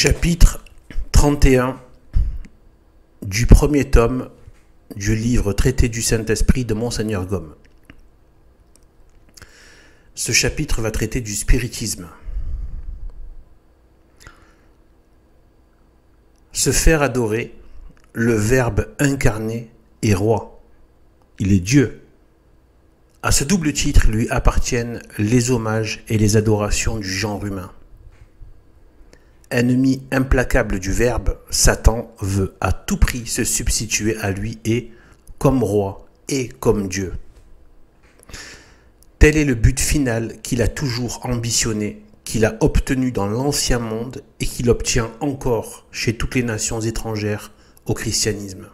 Chapitre 31 du premier tome du livre Traité du Saint-Esprit de Monseigneur Gaume. Ce chapitre va traiter du spiritisme. Se faire adorer, le Verbe incarné est roi. Il est Dieu. À ce double titre lui appartiennent les hommages et les adorations du genre humain. Ennemi implacable du Verbe, Satan veut à tout prix se substituer à lui et, comme roi et comme Dieu. Tel est le but final qu'il a toujours ambitionné, qu'il a obtenu dans l'Ancien Monde et qu'il obtient encore chez toutes les nations étrangères au christianisme.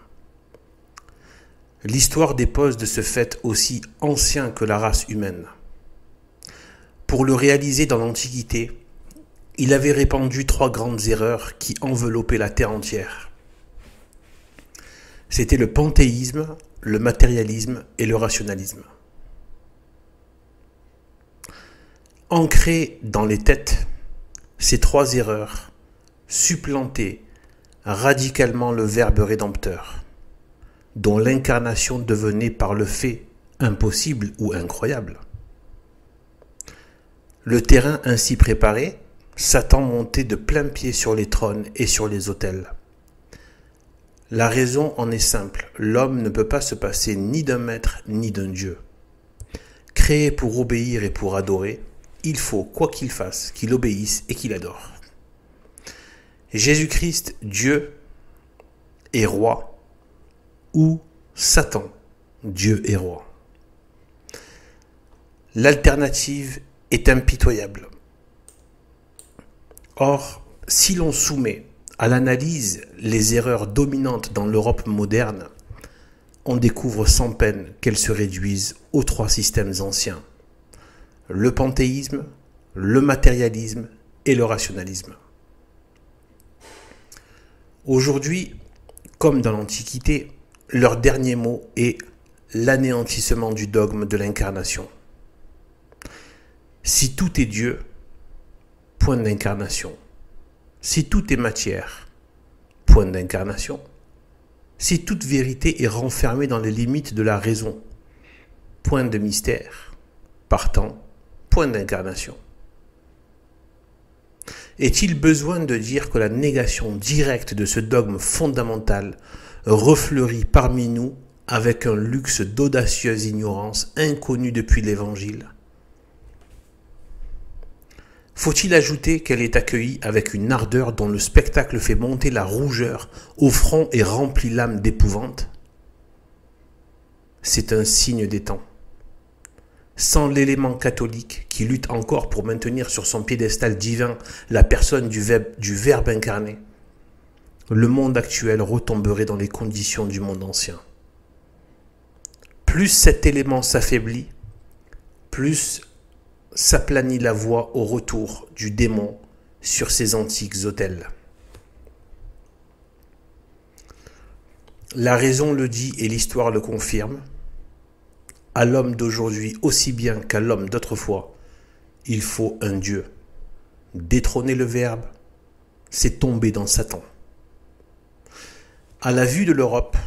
L'histoire dépose de ce fait aussi ancien que la race humaine. Pour le réaliser dans l'Antiquité, il avait répandu 3 grandes erreurs qui enveloppaient la terre entière. C'était le panthéisme, le matérialisme et le rationalisme. Ancrées dans les têtes, ces 3 erreurs supplantaient radicalement le Verbe rédempteur, dont l'incarnation devenait par le fait impossible ou incroyable. Le terrain ainsi préparé, Satan montait de plein pied sur les trônes et sur les autels. La raison en est simple, l'homme ne peut pas se passer ni d'un maître ni d'un Dieu. Créé pour obéir et pour adorer, il faut, quoi qu'il fasse, qu'il obéisse et qu'il adore. Jésus-Christ, Dieu, est roi, ou Satan, Dieu est roi. L'alternative est impitoyable. Or, si l'on soumet à l'analyse les erreurs dominantes dans l'Europe moderne, on découvre sans peine qu'elles se réduisent aux 3 systèmes anciens: le panthéisme, le matérialisme et le rationalisme. Aujourd'hui, comme dans l'Antiquité, leur dernier mot est l'anéantissement du dogme de l'incarnation. Si tout est Dieu, point d'incarnation. Si tout est matière, point d'incarnation. Si toute vérité est renfermée dans les limites de la raison, point de mystère. Partant, point d'incarnation. Est-il besoin de dire que la négation directe de ce dogme fondamental refleurit parmi nous avec un luxe d'audacieuse ignorance inconnue depuis l'Évangile? Faut-il ajouter qu'elle est accueillie avec une ardeur dont le spectacle fait monter la rougeur au front et remplit l'âme d'épouvante? C'est un signe des temps. Sans l'élément catholique qui lutte encore pour maintenir sur son piédestal divin la personne du Verbe incarné, le monde actuel retomberait dans les conditions du monde ancien. Plus cet élément s'affaiblit, plus s'aplanit la voie au retour du démon sur ses antiques autels. La raison le dit et l'histoire le confirme. À l'homme d'aujourd'hui aussi bien qu'à l'homme d'autrefois, il faut un Dieu. Détrôner le Verbe, c'est tomber dans Satan. À la vue de l'Europe,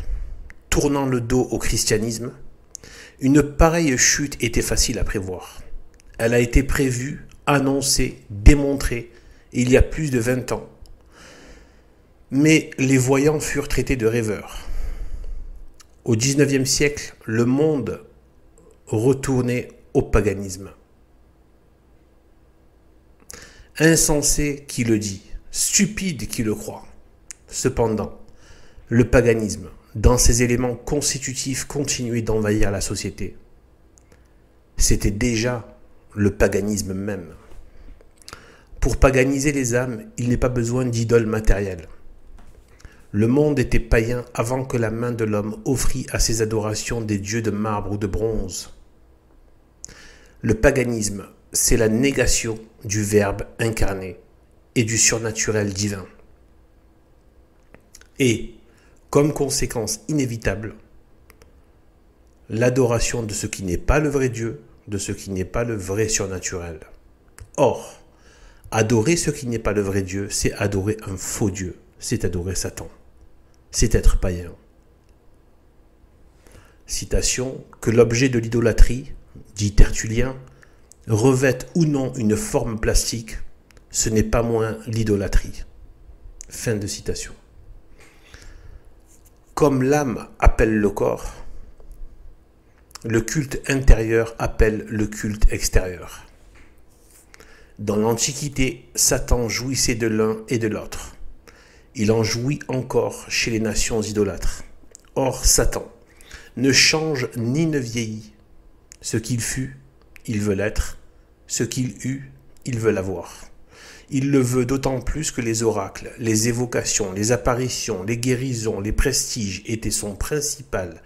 tournant le dos au christianisme, une pareille chute était facile à prévoir. Elle a été prévue, annoncée, démontrée il y a plus de 20 ans. Mais les voyants furent traités de rêveurs. Au XIXe siècle, le monde retournait au paganisme. Insensé qui le dit, stupide qui le croit. Cependant, le paganisme, dans ses éléments constitutifs, continuait d'envahir la société. C'était déjà le paganisme même. Pour paganiser les âmes, il n'est pas besoin d'idoles matérielles. Le monde était païen avant que la main de l'homme offrît à ses adorations des dieux de marbre ou de bronze. Le paganisme, c'est la négation du Verbe incarné et du surnaturel divin. Et, comme conséquence inévitable, l'adoration de ce qui n'est pas le vrai Dieu, de ce qui n'est pas le vrai surnaturel. Or, Adorer ce qui n'est pas le vrai Dieu, c'est adorer un faux Dieu, c'est adorer Satan, c'est être païen. Citation, que l'objet de l'idolâtrie, dit Tertullien, revête ou non une forme plastique, ce n'est pas moins l'idolâtrie. Fin de citation. Comme l'âme appelle le corps, le culte intérieur appelle le culte extérieur. Dans l'Antiquité, Satan jouissait de l'un et de l'autre. Il en jouit encore chez les nations idolâtres. Or, Satan ne change ni ne vieillit. Ce qu'il fut, il veut l'être. Ce qu'il eut, il veut l'avoir. Il le veut d'autant plus que les oracles, les évocations, les apparitions, les guérisons, les prestiges étaient son principal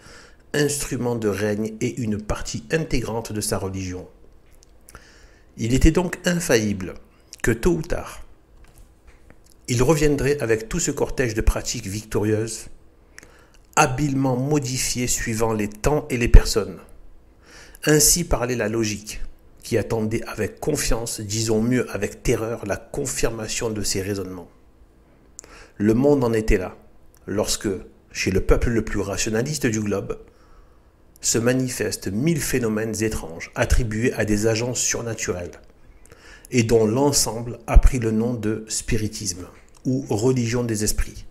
instrument de règne et une partie intégrante de sa religion. Il était donc infaillible que tôt ou tard, il reviendrait avec tout ce cortège de pratiques victorieuses, habilement modifiées suivant les temps et les personnes. Ainsi parlait la logique, qui attendait avec confiance, disons mieux avec terreur, la confirmation de ses raisonnements. Le monde en était là, lorsque, chez le peuple le plus rationaliste du globe, se manifestent 1000 phénomènes étranges attribués à des agents surnaturels et dont l'ensemble a pris le nom de spiritisme ou religion des esprits.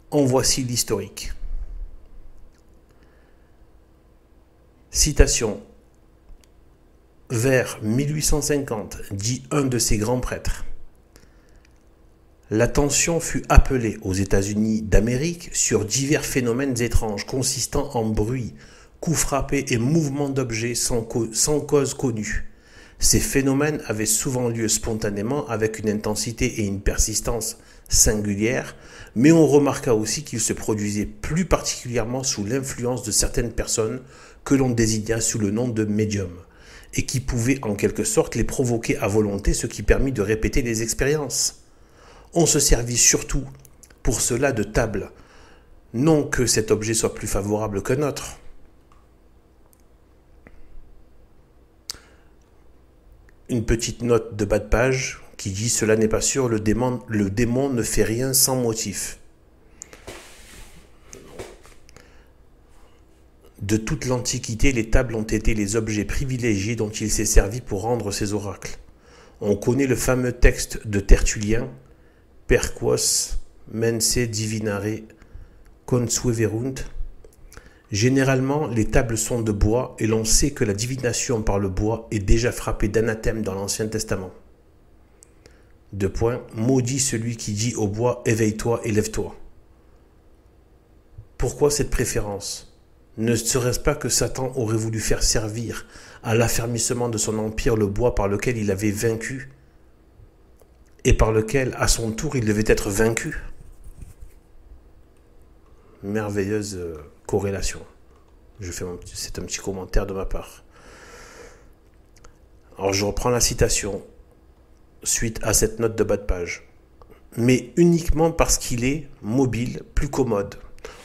En voici l'historique. Citation. Vers 1850, dit un de ses grands prêtres, l'attention fut appelée aux États-Unis d'Amérique sur divers phénomènes étranges consistant en bruit, coups frappés et mouvements d'objets sans cause connue. Ces phénomènes avaient souvent lieu spontanément avec une intensité et une persistance singulières, mais on remarqua aussi qu'ils se produisaient plus particulièrement sous l'influence de certaines personnes que l'on désigna sous le nom de médiums, et qui pouvaient en quelque sorte les provoquer à volonté, ce qui permit de répéter les expériences. On se servit surtout pour cela de table, non que cet objet soit plus favorable qu'un autre. Une petite note de bas de page qui dit « Cela n'est pas sûr, le démon ne fait rien sans motif ». De toute l'Antiquité, les tables ont été les objets privilégiés dont il s'est servi pour rendre ses oracles. On connaît le fameux texte de Tertullien, Per quos mense divinare consueverunt. Généralement, les tables sont de bois et l'on sait que la divination par le bois est déjà frappée d'anathème dans l'Ancien Testament. Deux points, maudit celui qui dit au bois, éveille-toi et lève-toi. Pourquoi cette préférence ? Ne serait-ce pas que Satan aurait voulu faire servir à l'affermissement de son empire le bois par lequel il avait vaincu et par lequel, à son tour, il devait être vaincu? Merveilleuse corrélation. C'est un petit commentaire de ma part. Alors je reprends la citation suite à cette note de bas de page. Mais uniquement parce qu'il est mobile, plus commode.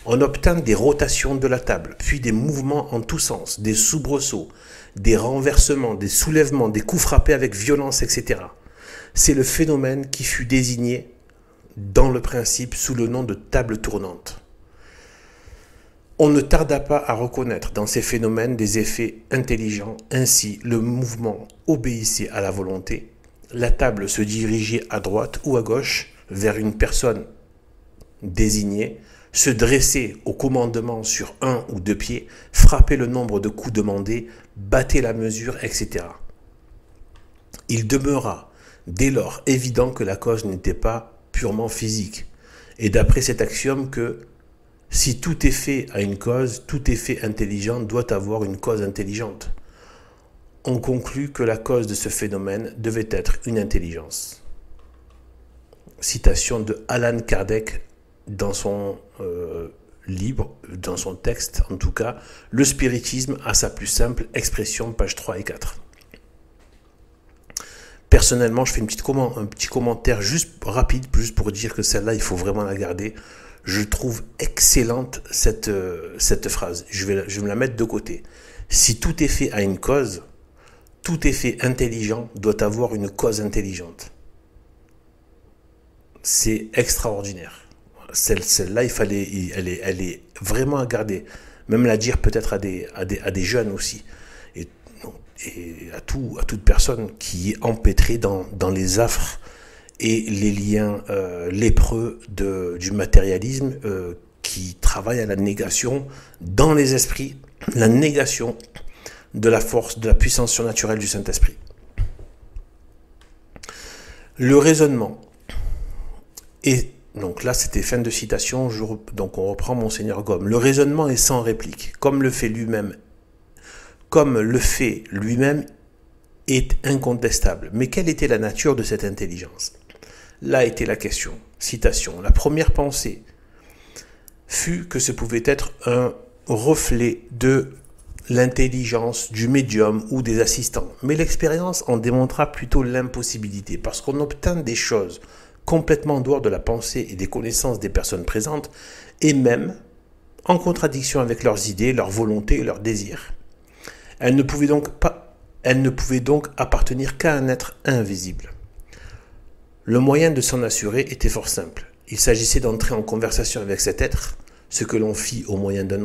On obtint des rotations de la table, puis des mouvements en tous sens, des soubresauts, des renversements, des soulèvements, des coups frappés avec violence, etc. C'est le phénomène qui fut désigné dans le principe sous le nom de table tournante. On ne tarda pas à reconnaître dans ces phénomènes des effets intelligents. Ainsi, le mouvement obéissait à la volonté, la table se dirigeait à droite ou à gauche vers une personne désignée, se dressait au commandement sur un ou deux pieds, frappait le nombre de coups demandés, battait la mesure, etc. Il demeura dès lors évident que la cause n'était pas purement physique, et d'après cet axiome que si tout effet a une cause, tout effet intelligent doit avoir une cause intelligente. On conclut que la cause de ce phénomène devait être une intelligence. Citation de Allan Kardec dans son livre, dans son texte en tout cas, Le spiritisme à sa plus simple expression, pages 3 et 4. Personnellement, je fais un petit commentaire juste rapide, juste pour dire que celle-là, il faut vraiment la garder. Je trouve excellente cette phrase. Je vais me la mettre de côté. Si tout effet a une cause, tout effet intelligent doit avoir une cause intelligente. C'est extraordinaire. Celle-là, elle est vraiment à garder. Même la dire peut-être à des jeunes aussi. Et, à toute personne qui est empêtrée dans les affres et les liens lépreux du matérialisme qui travaille à la négation dans les esprits, la négation de la force, de la puissance surnaturelle du Saint-Esprit. Le raisonnement est, donc là c'était fin de citation, donc on reprend Monseigneur Gaume. Le raisonnement est sans réplique, comme le fait lui-même est incontestable. Mais quelle était la nature de cette intelligence? Là était la question. Citation. La première pensée fut que ce pouvait être un reflet de l'intelligence du médium ou des assistants. Mais l'expérience en démontra plutôt l'impossibilité, parce qu'on obtint des choses complètement en dehors de la pensée et des connaissances des personnes présentes, et même en contradiction avec leurs idées, leurs volontés et leurs désirs. Elle ne pouvait donc appartenir qu'à un être invisible. Le moyen de s'en assurer était fort simple. Il s'agissait d'entrer en conversation avec cet être, ce que l'on fit au moyen d'un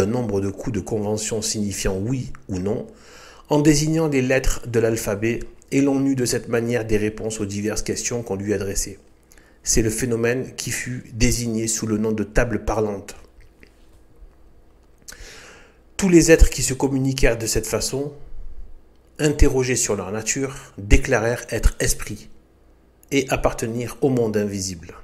nombre de coups de convention signifiant oui ou non, en désignant les lettres de l'alphabet, et l'on eut de cette manière des réponses aux diverses questions qu'on lui adressait. C'est le phénomène qui fut désigné sous le nom de table parlante. Tous les êtres qui se communiquèrent de cette façon, interrogés sur leur nature, déclarèrent être esprits et appartenir au monde invisible.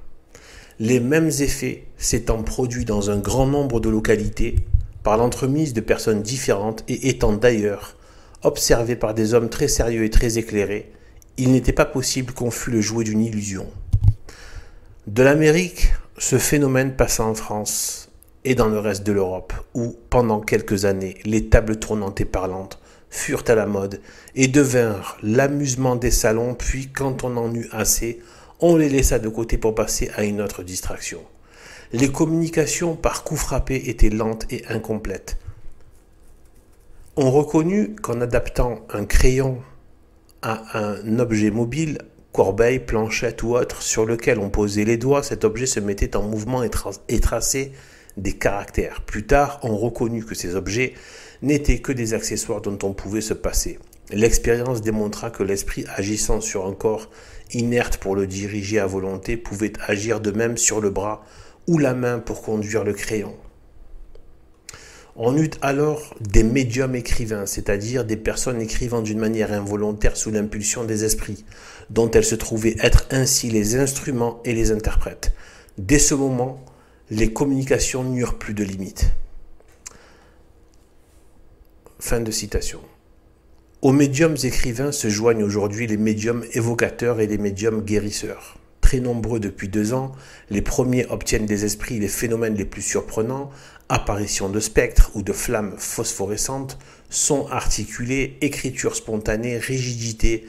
Les mêmes effets s'étant produits dans un grand nombre de localités par l'entremise de personnes différentes et étant d'ailleurs observés par des hommes très sérieux et très éclairés, il n'était pas possible qu'on fût le jouet d'une illusion. De l'Amérique, ce phénomène passa en France et dans le reste de l'Europe, où, pendant quelques années, les tables tournantes et parlantes furent à la mode et devinrent l'amusement des salons, puis quand on en eut assez, on les laissa de côté pour passer à une autre distraction. Les communications par coups frappés étaient lentes et incomplètes. On reconnut qu'en adaptant un crayon à un objet mobile, corbeille, planchette ou autre, sur lequel on posait les doigts, cet objet se mettait en mouvement et traçait des caractères. Plus tard, on reconnut que ces objets n'étaient que des accessoires dont on pouvait se passer. L'expérience démontra que l'esprit agissant sur un corps inerte pour le diriger à volonté pouvait agir de même sur le bras ou la main pour conduire le crayon. On eut alors des médiums écrivains, c'est-à-dire des personnes écrivant d'une manière involontaire sous l'impulsion des esprits, dont elles se trouvaient être ainsi les instruments et les interprètes. Dès ce moment, les communications n'eurent plus de limites. Fin de citation. Aux médiums écrivains se joignent aujourd'hui les médiums évocateurs et les médiums guérisseurs. Très nombreux depuis 2 ans, les premiers obtiennent des esprits les phénomènes les plus surprenants, apparitions de spectres ou de flammes phosphorescentes, sons articulés, écriture spontanée, rigidité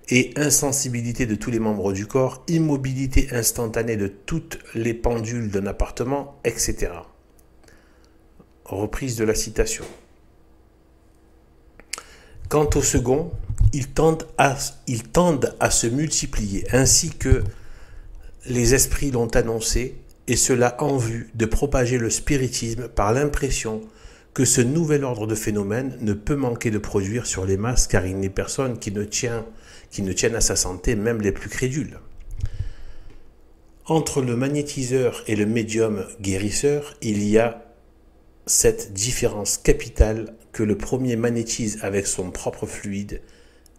et insensibilité de tous les membres du corps, immobilité instantanée de toutes les pendules d'un appartement, etc. Reprise de la citation. Quant au second, ils tendent à se multiplier, ainsi que les esprits l'ont annoncé, et cela en vue de propager le spiritisme par l'impression que ce nouvel ordre de phénomènes ne peut manquer de produire sur les masses, car il n'est personne qui ne tienne à sa santé, même les plus crédules. Entre le magnétiseur et le médium guérisseur, il y a cette différence capitale que le premier magnétise avec son propre fluide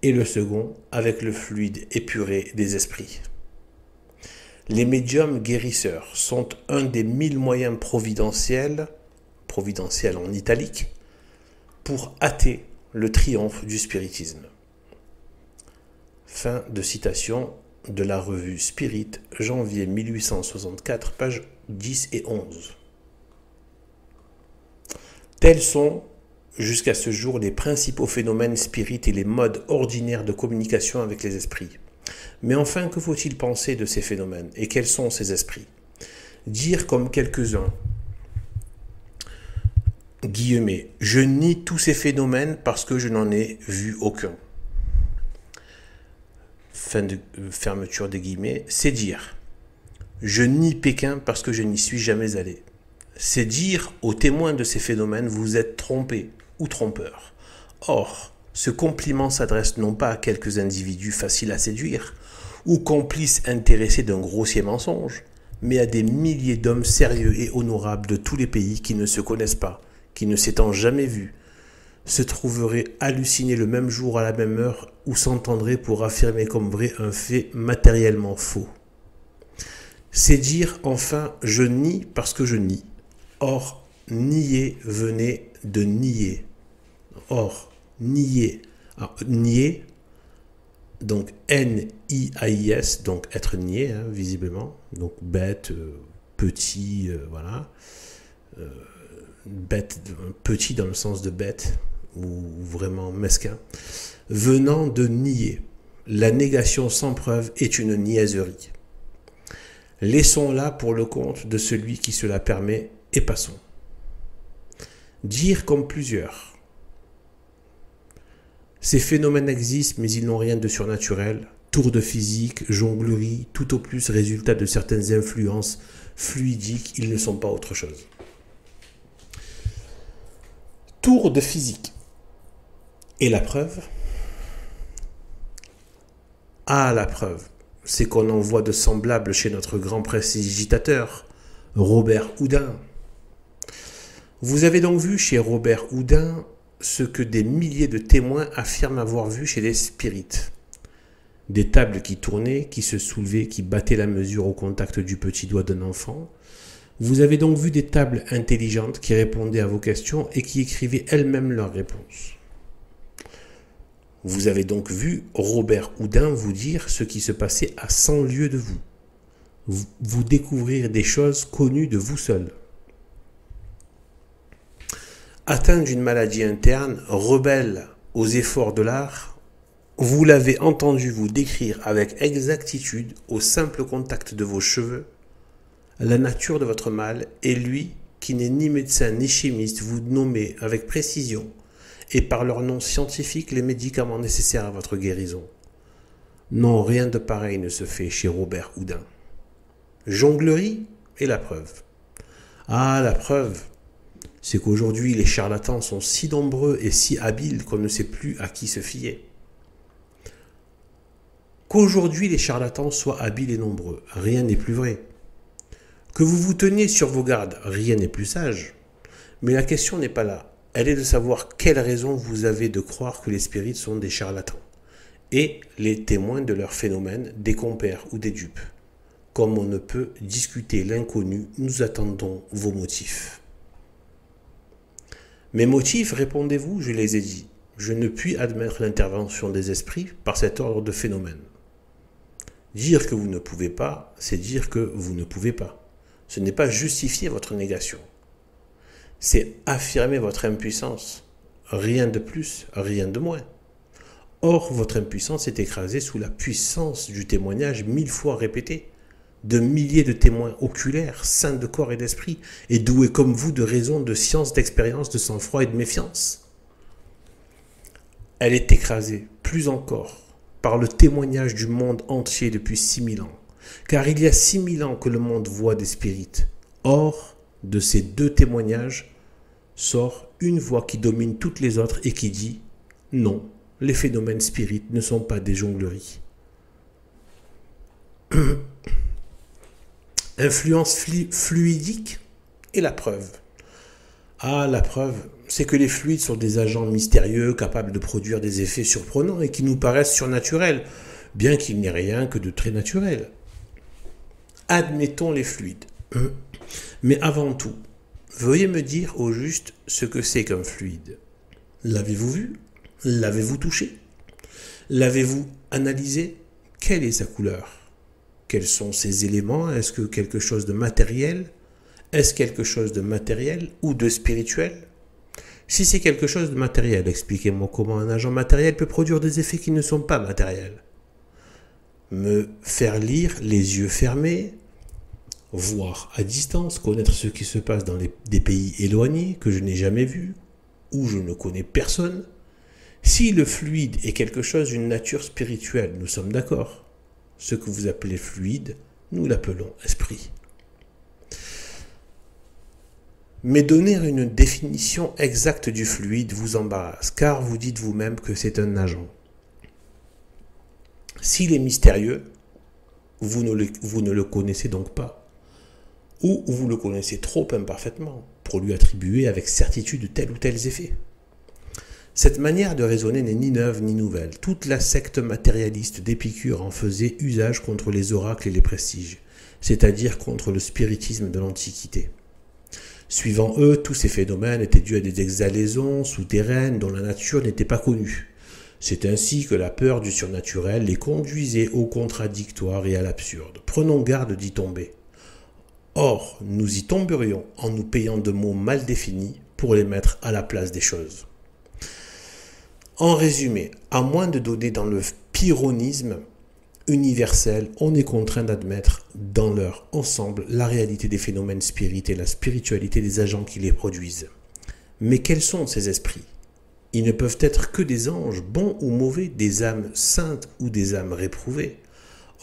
et le second avec le fluide épuré des esprits. Les médiums guérisseurs sont un des 1000 moyens providentiels en italique, pour hâter le triomphe du spiritisme. Fin de citation de la revue Spirit, janvier 1864, pages 10 et 11. Tels sont, jusqu'à ce jour, les principaux phénomènes spirites et les modes ordinaires de communication avec les esprits. Mais enfin, que faut-il penser de ces phénomènes et quels sont ces esprits? Dire comme quelques-uns, guillemets, je nie tous ces phénomènes parce que je n'en ai vu aucun. fin de fermeture des guillemets, c'est dire « Je nie Pékin parce que je n'y suis jamais allé ». C'est dire aux témoins de ces phénomènes « Vous êtes trompés ou trompeurs ». Or, ce compliment s'adresse non pas à quelques individus faciles à séduire ou complices intéressés d'un grossier mensonge, mais à des milliers d'hommes sérieux et honorables de tous les pays qui ne se connaissent pas, qui ne s'étant jamais vus, se trouveraient hallucinés le même jour à la même heure ou s'entendraient pour affirmer comme vrai un fait matériellement faux. C'est dire enfin « je nie parce que je nie ». Or, nier venait de nier. Or, nier, alors, nier, donc N-I-A-I-S, donc être nié, hein, visiblement, donc bête, petit, voilà, bête, petit dans le sens de bête, ou vraiment mesquin, venant de nier. La négation sans preuve est une niaiserie. Laissons-la pour le compte de celui qui se la permet et passons. Dire comme plusieurs. Ces phénomènes existent, mais ils n'ont rien de surnaturel. Tour de physique, jonglerie, tout au plus résultat de certaines influences fluidiques, ils ne sont pas autre chose. Tour de physique. Et la preuve? Ah, la preuve, c'est qu'on en voit de semblables chez notre grand prestidigitateur, Robert Houdin. Vous avez donc vu chez Robert Houdin ce que des milliers de témoins affirment avoir vu chez les spirites. Des tables qui tournaient, qui se soulevaient, qui battaient la mesure au contact du petit doigt d'un enfant. Vous avez donc vu des tables intelligentes qui répondaient à vos questions et qui écrivaient elles-mêmes leurs réponses. Vous avez donc vu Robert Houdin vous dire ce qui se passait à 100 lieues de vous. Vous découvrir des choses connues de vous seul. Atteint d'une maladie interne, rebelle aux efforts de l'art, vous l'avez entendu vous décrire avec exactitude, au simple contact de vos cheveux, la nature de votre mal, et lui, qui n'est ni médecin ni chimiste, vous nommer avec précision et par leur nom scientifique les médicaments nécessaires à votre guérison. Non, rien de pareil ne se fait chez Robert Houdin. Jonglerie est la preuve. Ah, la preuve, c'est qu'aujourd'hui les charlatans sont si nombreux et si habiles qu'on ne sait plus à qui se fier. Qu'aujourd'hui les charlatans soient habiles et nombreux, rien n'est plus vrai. Que vous vous teniez sur vos gardes, rien n'est plus sage. Mais la question n'est pas là. Elle est de savoir quelle raison vous avez de croire que les spirites sont des charlatans et les témoins de leurs phénomènes, des compères ou des dupes. Comme on ne peut discuter l'inconnu, nous attendons vos motifs. Mes motifs, répondez-vous, je les ai dit. Je ne puis admettre l'intervention des esprits par cet ordre de phénomène. Dire que vous ne pouvez pas, c'est dire que vous ne pouvez pas. Ce n'est pas justifier votre négation. C'est affirmer votre impuissance. Rien de plus, rien de moins. Or, votre impuissance est écrasée sous la puissance du témoignage 1000 fois répété, de milliers de témoins oculaires, sains de corps et d'esprit, et doués comme vous de raison, de science, d'expérience, de sang-froid et de méfiance. Elle est écrasée, plus encore, par le témoignage du monde entier depuis 6000 ans. Car il y a 6000 ans que le monde voit des spirites. Or, de ces deux témoignages, sort une voix qui domine toutes les autres et qui dit « Non, les phénomènes spirites ne sont pas des jongleries. » Influence fluidique est la preuve. Ah, la preuve, c'est que les fluides sont des agents mystérieux capables de produire des effets surprenants et qui nous paraissent surnaturels, bien qu'il n'y ait rien que de très naturel. Admettons les fluides. Mais avant tout, veuillez me dire au juste ce que c'est qu'un fluide. L'avez-vous vu? L'avez-vous touché? L'avez-vous analysé? Quelle est sa couleur? Quels sont ses éléments? Est-ce que quelque chose de matériel? Est-ce quelque chose de matériel ou de spirituel? Si c'est quelque chose de matériel, expliquez-moi comment un agent matériel peut produire des effets qui ne sont pas matériels. Me faire lire les yeux fermés, voir à distance, connaître ce qui se passe dans des pays éloignés que je n'ai jamais vus, où je ne connais personne. Si le fluide est quelque chose d'une nature spirituelle, nous sommes d'accord. Ce que vous appelez fluide, nous l'appelons esprit. Mais donner une définition exacte du fluide vous embarrasse, car vous dites vous-même que c'est un agent. S'il est mystérieux, vous ne le connaissez donc pas, ou vous le connaissez trop imparfaitement pour lui attribuer avec certitude tel ou tel effet. Cette manière de raisonner n'est ni neuve ni nouvelle. Toute la secte matérialiste d'Épicure en faisait usage contre les oracles et les prestiges, c'est-à-dire contre le spiritisme de l'Antiquité. Suivant eux, tous ces phénomènes étaient dus à des exhalaisons souterraines dont la nature n'était pas connue. C'est ainsi que la peur du surnaturel les conduisait au contradictoire et à l'absurde. Prenons garde d'y tomber. Or, nous y tomberions en nous payant de mots mal définis pour les mettre à la place des choses. En résumé, à moins de donner dans le pyrrhonisme universel, on est contraint d'admettre dans leur ensemble la réalité des phénomènes spirites et la spiritualité des agents qui les produisent. Mais quels sont ces esprits ? Ils ne peuvent être que des anges, bons ou mauvais, des âmes saintes ou des âmes réprouvées.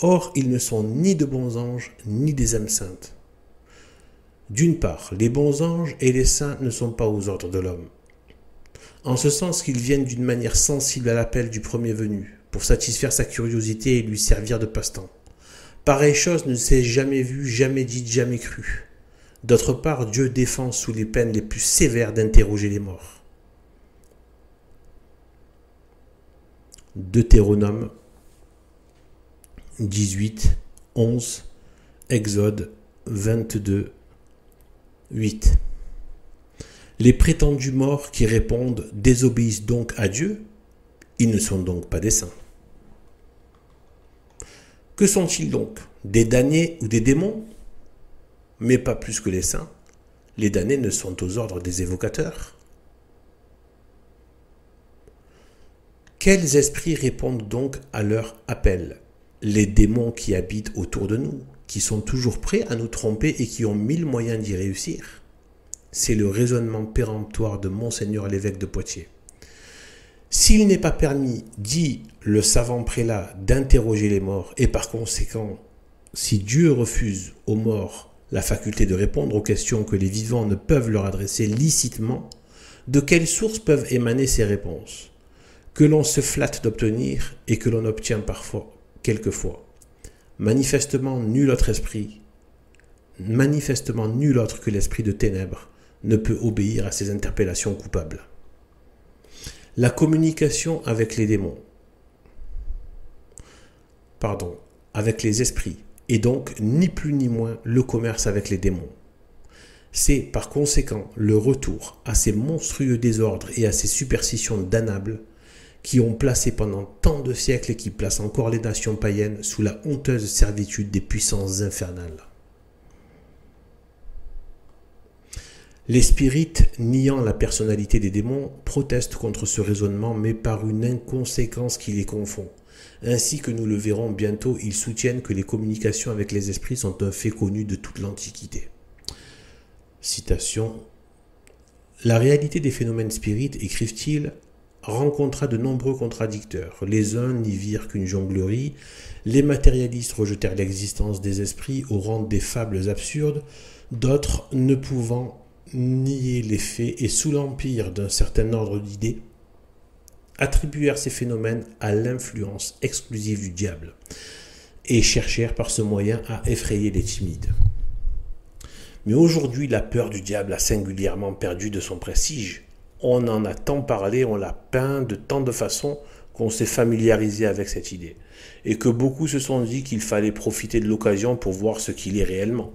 Or, ils ne sont ni de bons anges, ni des âmes saintes. D'une part, les bons anges et les saints ne sont pas aux ordres de l'homme, en ce sens qu'ils viennent d'une manière sensible à l'appel du premier venu, pour satisfaire sa curiosité et lui servir de passe-temps. Pareille chose ne s'est jamais vue, jamais dite, jamais crue. D'autre part, Dieu défend sous les peines les plus sévères d'interroger les morts. Deutéronome 18, 11, Exode 22, 8. Les prétendus morts qui répondent « désobéissent donc à Dieu », ils ne sont donc pas des saints. Que sont-ils donc ? Des damnés ou des démons ? Mais pas plus que les saints. Les damnés ne sont aux ordres des évocateurs. Quels esprits répondent donc à leur appel ? Les démons qui habitent autour de nous, qui sont toujours prêts à nous tromper et qui ont 1000 moyens d'y réussir. C'est le raisonnement péremptoire de Monseigneur l'évêque de Poitiers. S'il n'est pas permis, dit le savant prélat, d'interroger les morts, et par conséquent, si Dieu refuse aux morts la faculté de répondre aux questions que les vivants ne peuvent leur adresser licitement, de quelles sources peuvent émaner ces réponses, que l'on se flatte d'obtenir et que l'on obtient parfois, quelquefois. Manifestement nul autre que l'esprit de ténèbres ne peut obéir à ces interpellations coupables. La communication avec les démons, avec les esprits, est donc ni plus ni moins le commerce avec les démons. C'est par conséquent le retour à ces monstrueux désordres et à ces superstitions damnables qui ont placé pendant tant de siècles et qui placent encore les nations païennes sous la honteuse servitude des puissances infernales. Les spirites, niant la personnalité des démons, protestent contre ce raisonnement, mais par une inconséquence qui les confond. Ainsi que nous le verrons bientôt, ils soutiennent que les communications avec les esprits sont un fait connu de toute l'Antiquité. Citation. La réalité des phénomènes spirites, écrivent-ils, rencontra de nombreux contradicteurs. Les uns n'y virent qu'une jonglerie, les matérialistes rejetèrent l'existence des esprits au rang des fables absurdes, d'autres, ne pouvant nier les faits et sous l'empire d'un certain ordre d'idées, attribuèrent ces phénomènes à l'influence exclusive du diable et cherchèrent par ce moyen à effrayer les timides. Mais aujourd'hui, la peur du diable a singulièrement perdu de son prestige. On en a tant parlé, on l'a peint de tant de façons qu'on s'est familiarisé avec cette idée et que beaucoup se sont dit qu'il fallait profiter de l'occasion pour voir ce qu'il est réellement.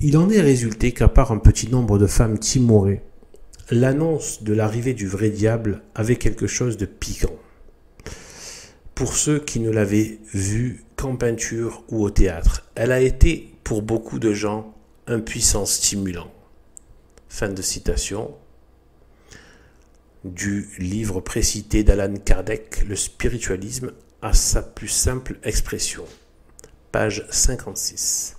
Il en est résulté qu'à part un petit nombre de femmes timorées, l'annonce de l'arrivée du vrai diable avait quelque chose de piquant. Pour ceux qui ne l'avaient vue qu'en peinture ou au théâtre, elle a été, pour beaucoup de gens, un puissant stimulant. Fin de citation du livre précité d'Allan Kardec, Le spiritualisme à sa plus simple expression. Page 56.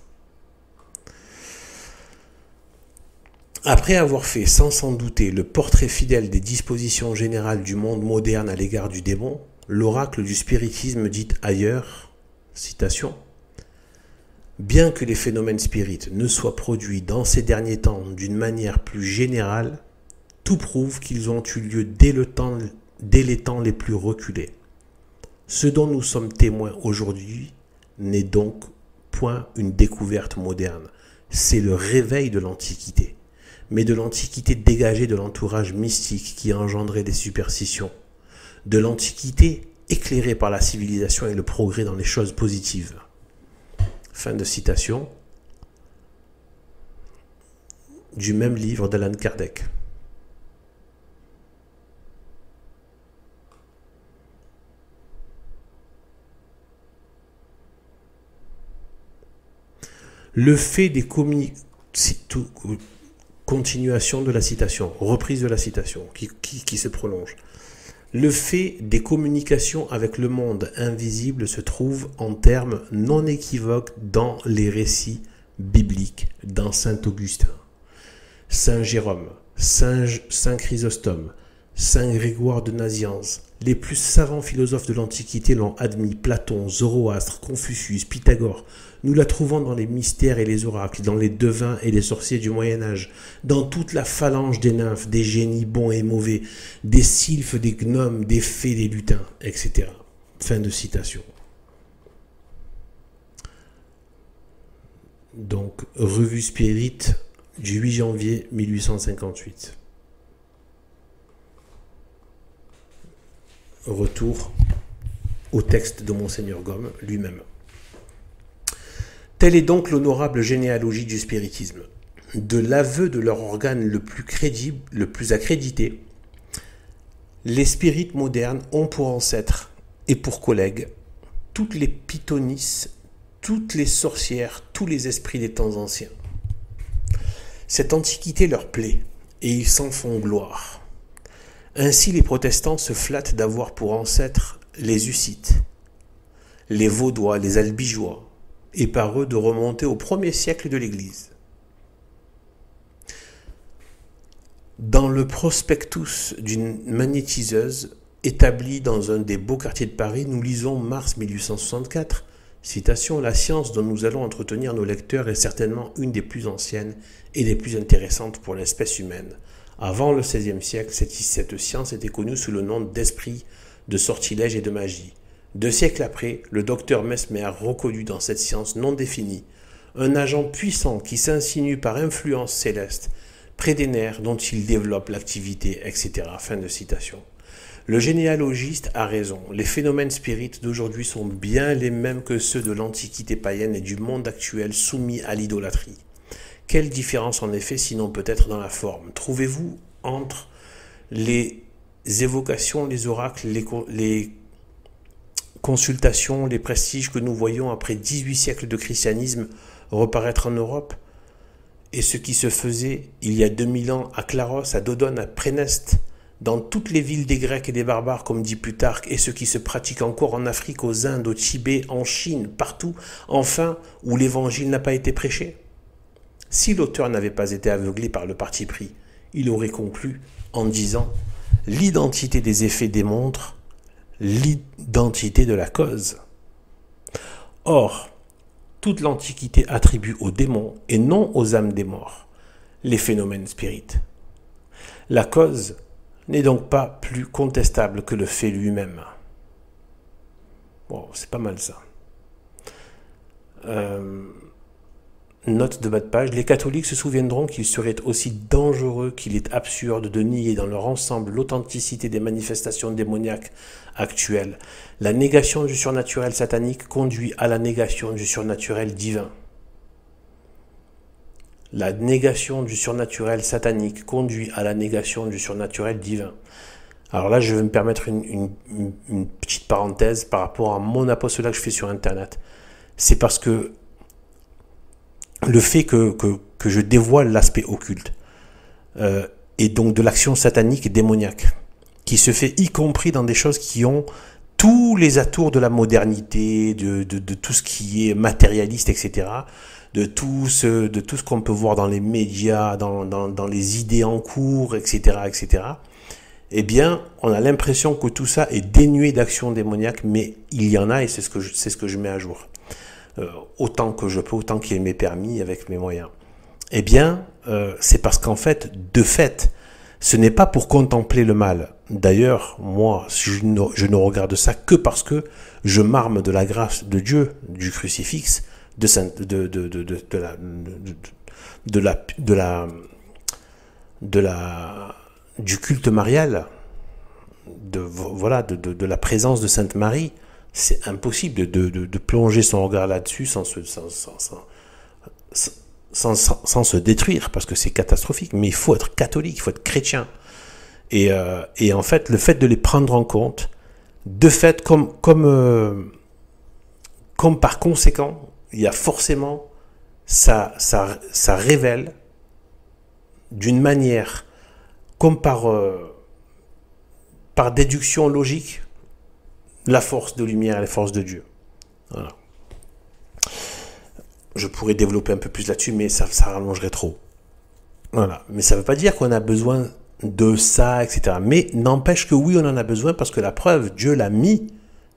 Après avoir fait, sans s'en douter, le portrait fidèle des dispositions générales du monde moderne à l'égard du démon, l'oracle du spiritisme dit ailleurs Citation. Bien que les phénomènes spirites ne soient produits dans ces derniers temps d'une manière plus générale, tout prouve qu'ils ont eu lieu dès les temps les plus reculés. Ce dont nous sommes témoins aujourd'hui n'est donc point une découverte moderne, c'est le réveil de l'Antiquité, mais de l'Antiquité dégagée de l'entourage mystique qui a engendré des superstitions, de l'Antiquité éclairée par la civilisation et le progrès dans les choses positives. Fin de citation du même livre d'Allan Kardec. Le fait des continuation de la citation, reprise de la citation qui se prolonge. Le fait des communications avec le monde invisible se trouve en termes non équivoques dans les récits bibliques, dans Saint Augustin, Saint Jérôme, Saint Chrysostome, Saint Grégoire de Nazianze. Les plus savants philosophes de l'Antiquité l'ont admis, Platon, Zoroastre, Confucius, Pythagore. Nous la trouvons dans les mystères et les oracles, dans les devins et les sorciers du Moyen-Âge, dans toute la phalange des nymphes, des génies bons et mauvais, des sylphes, des gnomes, des fées, des lutins, etc. Fin de citation. Donc, Revue Spirit du 8 janvier 1858. Retour au texte de Monseigneur Gaume lui-même. Telle est donc l'honorable généalogie du spiritisme. De l'aveu de leur organe le plus crédible, le plus accrédité, les spirites modernes ont pour ancêtres et pour collègues toutes les pythonisses, toutes les sorcières, tous les esprits des temps anciens. Cette antiquité leur plaît et ils s'en font gloire. Ainsi les protestants se flattent d'avoir pour ancêtres les Hussites, les Vaudois, les Albigeois, et par eux de remonter au 1er siècle de l'Église. Dans le prospectus d'une magnétiseuse établie dans un des beaux quartiers de Paris, nous lisons mars 1864, citation, « La science dont nous allons entretenir nos lecteurs est certainement une des plus anciennes et des plus intéressantes pour l'espèce humaine. Avant le XVIe siècle, cette science était connue sous le nom d'esprit, de sortilège et de magie. 2 siècles après, le docteur Mesmer reconnut dans cette science non définie un agent puissant qui s'insinue par influence céleste près des nerfs dont il développe l'activité, etc. » Fin de citation. Le généalogiste a raison. Les phénomènes spirites d'aujourd'hui sont bien les mêmes que ceux de l'Antiquité païenne et du monde actuel soumis à l'idolâtrie. Quelle différence en effet, sinon peut-être dans la forme? Trouvez-vous entre les évocations, les oracles, les consultations, les prestiges que nous voyons après 18 siècles de christianisme reparaître en Europe, et ce qui se faisait il y a 2000 ans à Claros, à Dodone, à Préneste, dans toutes les villes des Grecs et des barbares, comme dit Plutarque, et ce qui se pratique encore en Afrique, aux Indes, au Tibet, en Chine, partout, enfin, où l'évangile n'a pas été prêché? Si l'auteur n'avait pas été aveuglé par le parti pris, il aurait conclu en disant « L'identité des effets démontre l'identité de la cause. » Or, toute l'Antiquité attribue aux démons et non aux âmes des morts les phénomènes spirites. La cause n'est donc pas plus contestable que le fait lui-même. Bon, c'est pas mal ça. Note de bas de page, les catholiques se souviendront qu'il serait aussi dangereux qu'il est absurde de nier dans leur ensemble l'authenticité des manifestations démoniaques actuelles. La négation du surnaturel satanique conduit à la négation du surnaturel divin. La négation du surnaturel satanique conduit à la négation du surnaturel divin. Alors là, je vais me permettre une petite parenthèse par rapport à mon apostolat que je fais sur Internet. C'est parce que le fait que je dévoile l'aspect occulte et donc de l'action satanique et démoniaque qui se fait y compris dans des choses qui ont tous les atours de la modernité, de tout ce qui est matérialiste, etc., de tout ce qu'on peut voir dans les médias, dans les idées en cours, etc., etc., eh bien, on a l'impression que tout ça est dénué d'action démoniaque, mais il y en a et c'est ce que je mets à jour. Autant que je peux, autant qu'il m'est permis avec mes moyens. Eh bien, c'est parce qu'en fait, de fait, ce n'est pas pour contempler le mal. D'ailleurs, moi, je ne regarde ça que parce que je m'arme de la grâce de Dieu, du crucifix, du culte marial, de la présence de Sainte Marie. C'est impossible de plonger son regard là-dessus sans se détruire, parce que c'est catastrophique. Mais il faut être catholique, il faut être chrétien. Et en fait, le fait de les prendre en compte, de fait, comme par conséquent, il y a forcément, ça révèle d'une manière, comme par déduction logique, la force de lumière et la force de Dieu. Voilà. Je pourrais développer un peu plus là-dessus, mais ça rallongerait trop. Voilà. Mais ça ne veut pas dire qu'on a besoin de ça, etc. Mais n'empêche que oui, on en a besoin, parce que la preuve, Dieu l'a mis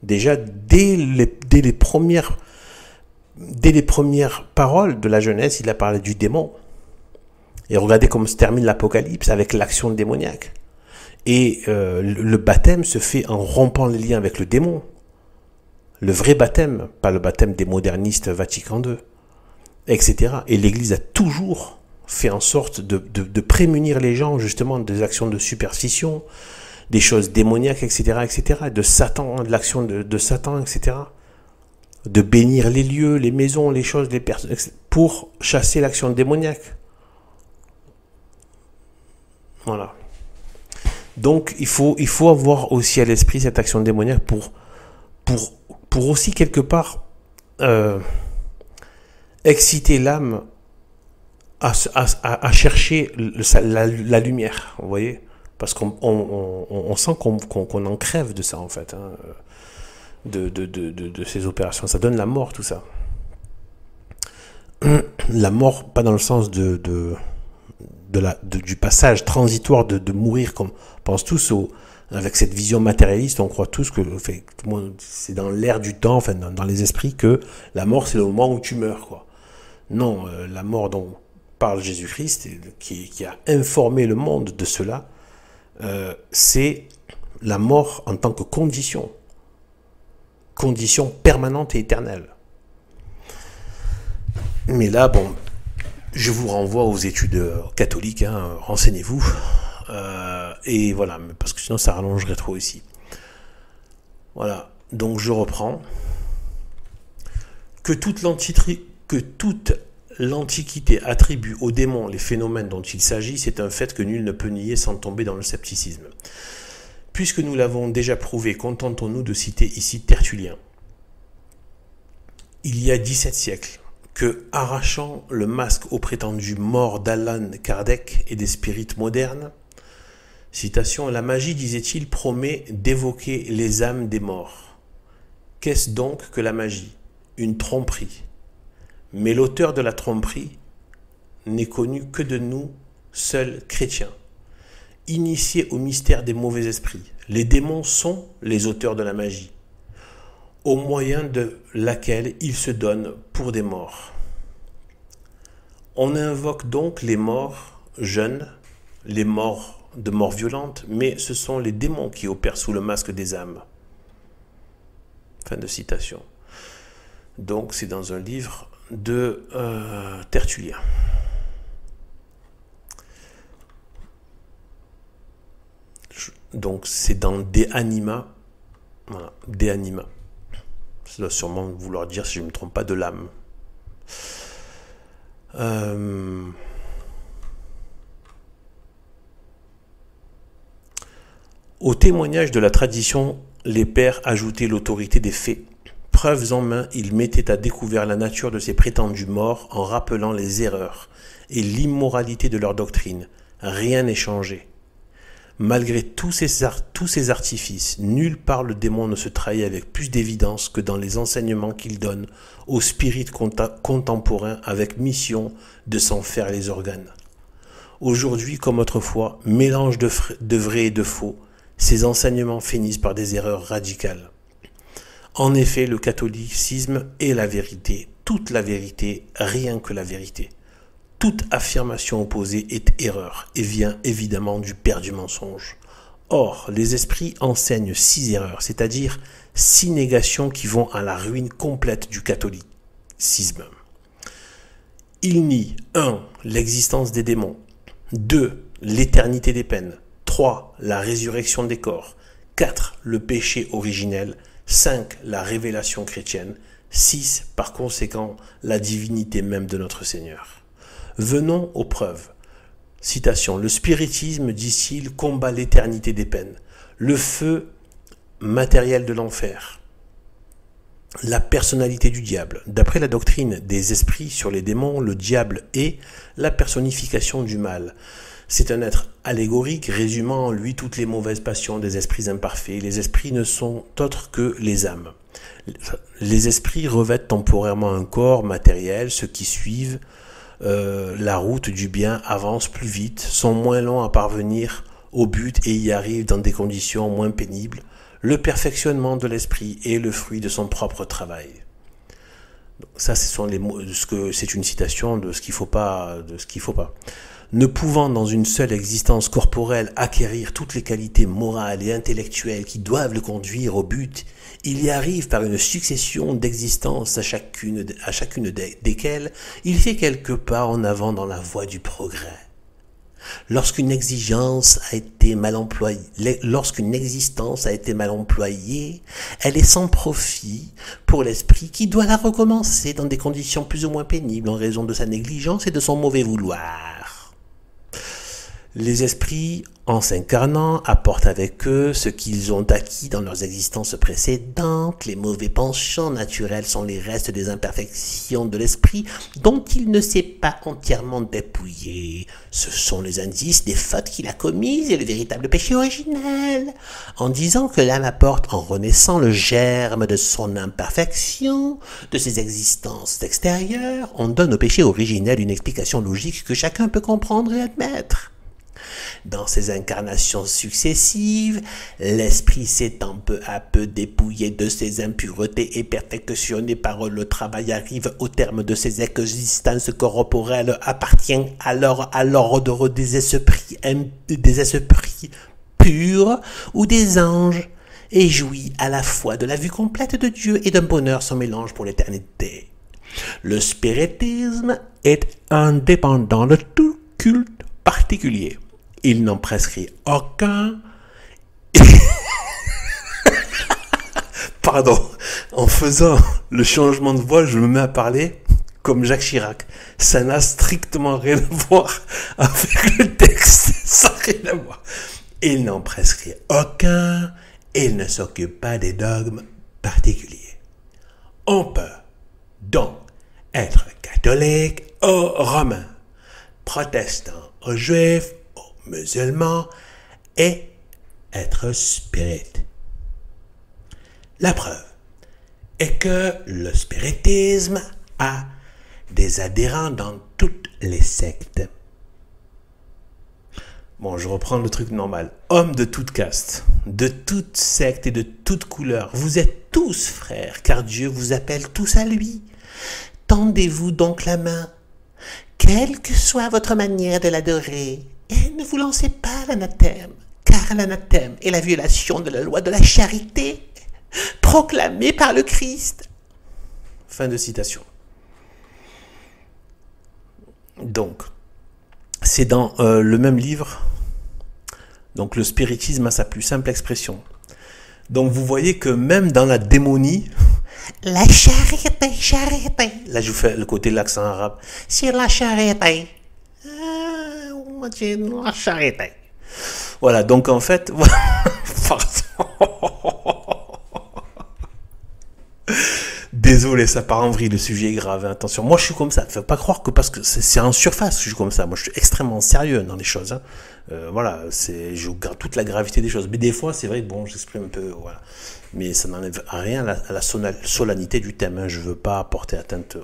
déjà dès les premières paroles de la Genèse. Il a parlé du démon. Et regardez comment se termine l'Apocalypse avec l'action démoniaque. Et le baptême se fait en rompant les liens avec le démon. Le vrai baptême, pas le baptême des modernistes Vatican II, etc. Et l'Église a toujours fait en sorte de prémunir les gens justement des actions de superstition, des choses démoniaques, etc., etc., de Satan, de l'action de Satan, etc., de bénir les lieux, les maisons, les choses, les personnes, pour chasser l'action démoniaque. Voilà. Donc, il faut avoir aussi à l'esprit cette action démoniaque pour aussi quelque part exciter l'âme à chercher la lumière, vous voyez, parce qu'on sent qu'on en crève de ça en fait, hein, de ces opérations. Ça donne la mort, tout ça. La mort, pas dans le sens du passage transitoire de mourir, comme on pense tous avec cette vision matérialiste. On croit tous que c'est dans l'air du temps, enfin dans les esprits, que la mort c'est le moment où tu meurs, quoi. Non, la mort dont parle Jésus-Christ, qui a informé le monde de cela, c'est la mort en tant que condition permanente et éternelle. Mais là, bon, je vous renvoie aux études catholiques, hein, renseignez-vous, et voilà, parce que sinon ça rallongerait trop ici. Voilà, donc je reprends. Que toute l'Antiquité attribue aux démons les phénomènes dont il s'agit, c'est un fait que nul ne peut nier sans tomber dans le scepticisme. Puisque nous l'avons déjà prouvé, contentons-nous de citer ici Tertullien. Il y a 17 siècles, que, arrachant le masque aux prétendus morts d'Allan Kardec et des spirites modernes, citation, la magie, disait-il, promet d'évoquer les âmes des morts. Qu'est-ce donc que la magie? Une tromperie. Mais l'auteur de la tromperie n'est connu que de nous, seuls chrétiens, initiés au mystère des mauvais esprits. Les démons sont les auteurs de la magie, au moyen de laquelle ils se donnent pour des morts. On invoque donc les morts jeunes, les morts de mort violente, mais ce sont les démons qui opèrent sous le masque des âmes. Fin de citation. Donc c'est dans un livre de Tertullien. Donc c'est dans De Anima. Voilà, De Anima. Ça doit sûrement vouloir dire, si je ne me trompe pas, de l'âme. Au témoignage de la tradition, les pères ajoutaient l'autorité des fées. Preuves en main, ils mettaient à découvert la nature de ces prétendus morts en rappelant les erreurs et l'immoralité de leur doctrine. Rien n'est changé. Malgré tous ces artifices, nulle part le démon ne se trahit avec plus d'évidence que dans les enseignements qu'il donne aux spirites contemporains avec mission de s'en faire les organes. Aujourd'hui comme autrefois, mélange de vrai et de faux, ces enseignements finissent par des erreurs radicales. En effet, le catholicisme est la vérité, toute la vérité, rien que la vérité. Toute affirmation opposée est erreur et vient évidemment du père du mensonge. Or, les esprits enseignent 6 erreurs, c'est-à-dire 6 négations qui vont à la ruine complète du catholicisme. Ils nient 1. L'existence des démons, 2. L'éternité des peines, 3. La résurrection des corps, 4. Le péché originel, 5. La révélation chrétienne, 6. Par conséquent, la divinité même de notre Seigneur. Venons aux preuves. Citation. Le spiritisme, dit-il, combat l'éternité des peines, le feu matériel de l'enfer, la personnalité du diable. D'après la doctrine des esprits sur les démons, le diable est la personnification du mal. C'est un être allégorique résumant en lui toutes les mauvaises passions des esprits imparfaits. Les esprits ne sont autres que les âmes. Les esprits revêtent temporairement un corps matériel, ceux qui suivent la route du bien avancent plus vite, sont moins longs à parvenir au but et y arrivent dans des conditions moins pénibles. Le perfectionnement de l'esprit est le fruit de son propre travail. Donc ça, ce sont les mots, c'est une citation de ce qu'il faut pas, Ne pouvant dans une seule existence corporelle acquérir toutes les qualités morales et intellectuelles qui doivent le conduire au but, il y arrive par une succession d'existences à chacune desquelles il fait quelques pas en avant dans la voie du progrès. Lorsqu'une existence a été mal employée, elle est sans profit pour l'esprit qui doit la recommencer dans des conditions plus ou moins pénibles en raison de sa négligence et de son mauvais vouloir. Les esprits, en s'incarnant, apportent avec eux ce qu'ils ont acquis dans leurs existences précédentes. Les mauvais penchants naturels sont les restes des imperfections de l'esprit dont il ne s'est pas entièrement dépouillé. Ce sont les indices des fautes qu'il a commises et le véritable péché originel. En disant que l'âme apporte en renaissant le germe de son imperfection, de ses existences extérieures, on donne au péché originel une explication logique que chacun peut comprendre et admettre. Dans ces incarnations successives, l'esprit s'étant peu à peu dépouillé de ses impuretés et perfectionné par le travail arrive au terme de ses existences corporelles, appartient alors à l'ordre des esprits purs ou des anges, et jouit à la fois de la vue complète de Dieu et d'un bonheur sans mélange pour l'éternité. Le spiritisme est indépendant de tout culte particulier. Il n'en prescrit aucun. Pardon, en faisant le changement de voix, je me mets à parler comme Jacques Chirac. Ça n'a strictement rien à voir avec le texte. Ça n'a rien à voir. Il n'en prescrit aucun. Il ne s'occupe pas des dogmes particuliers. On peut donc être catholique aux Romains, protestant aux Juifs, musulmans et être spirit. La preuve est que le spiritisme a des adhérents dans toutes les sectes. Bon, je reprends le truc normal. Hommes de toute caste, de toute secte et de toute couleur, vous êtes tous frères, car Dieu vous appelle tous à lui. Tendez-vous donc la main, quelle que soit votre manière de l'adorer, et ne vous lancez pas l'anathème, car l'anathème est la violation de la loi de la charité, proclamée par le Christ. Fin de citation. Donc, c'est dans le même livre, donc le spiritisme a sa plus simple expression. Donc vous voyez que même dans la démonie, la charité, charité. Là je vous fais le côté de l'accent arabe. C'est la charité. La charité. Voilà, donc en fait, Désolé, ça part en vrille, le sujet est grave, hein, attention. Moi, je suis comme ça. Faut pas croire que parce que c'est en surface que je suis comme ça. Moi, je suis extrêmement sérieux dans les choses. Hein. Voilà, je garde toute la gravité des choses. Mais des fois, c'est vrai que bon, j'exprime un peu, voilà. Mais ça n'enlève rien à la solennité du thème. Hein. Je veux pas porter atteinte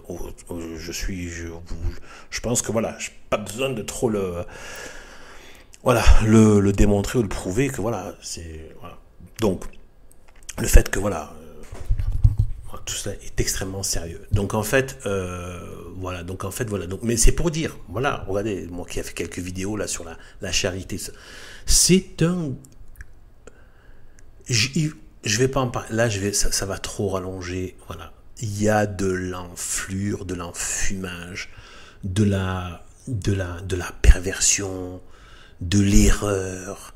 je pense que voilà, j'ai pas besoin de trop le démontrer ou le prouver que voilà, voilà. Donc, le fait que voilà, tout ça est extrêmement sérieux. Donc en fait, voilà. Donc, mais c'est pour dire, voilà, regardez, moi qui ai fait quelques vidéos là sur la charité, c'est un, je vais pas en parler. Là, ça va trop rallonger. Voilà, il y a de l'enflure, de l'enfumage, de la perversion, de l'erreur,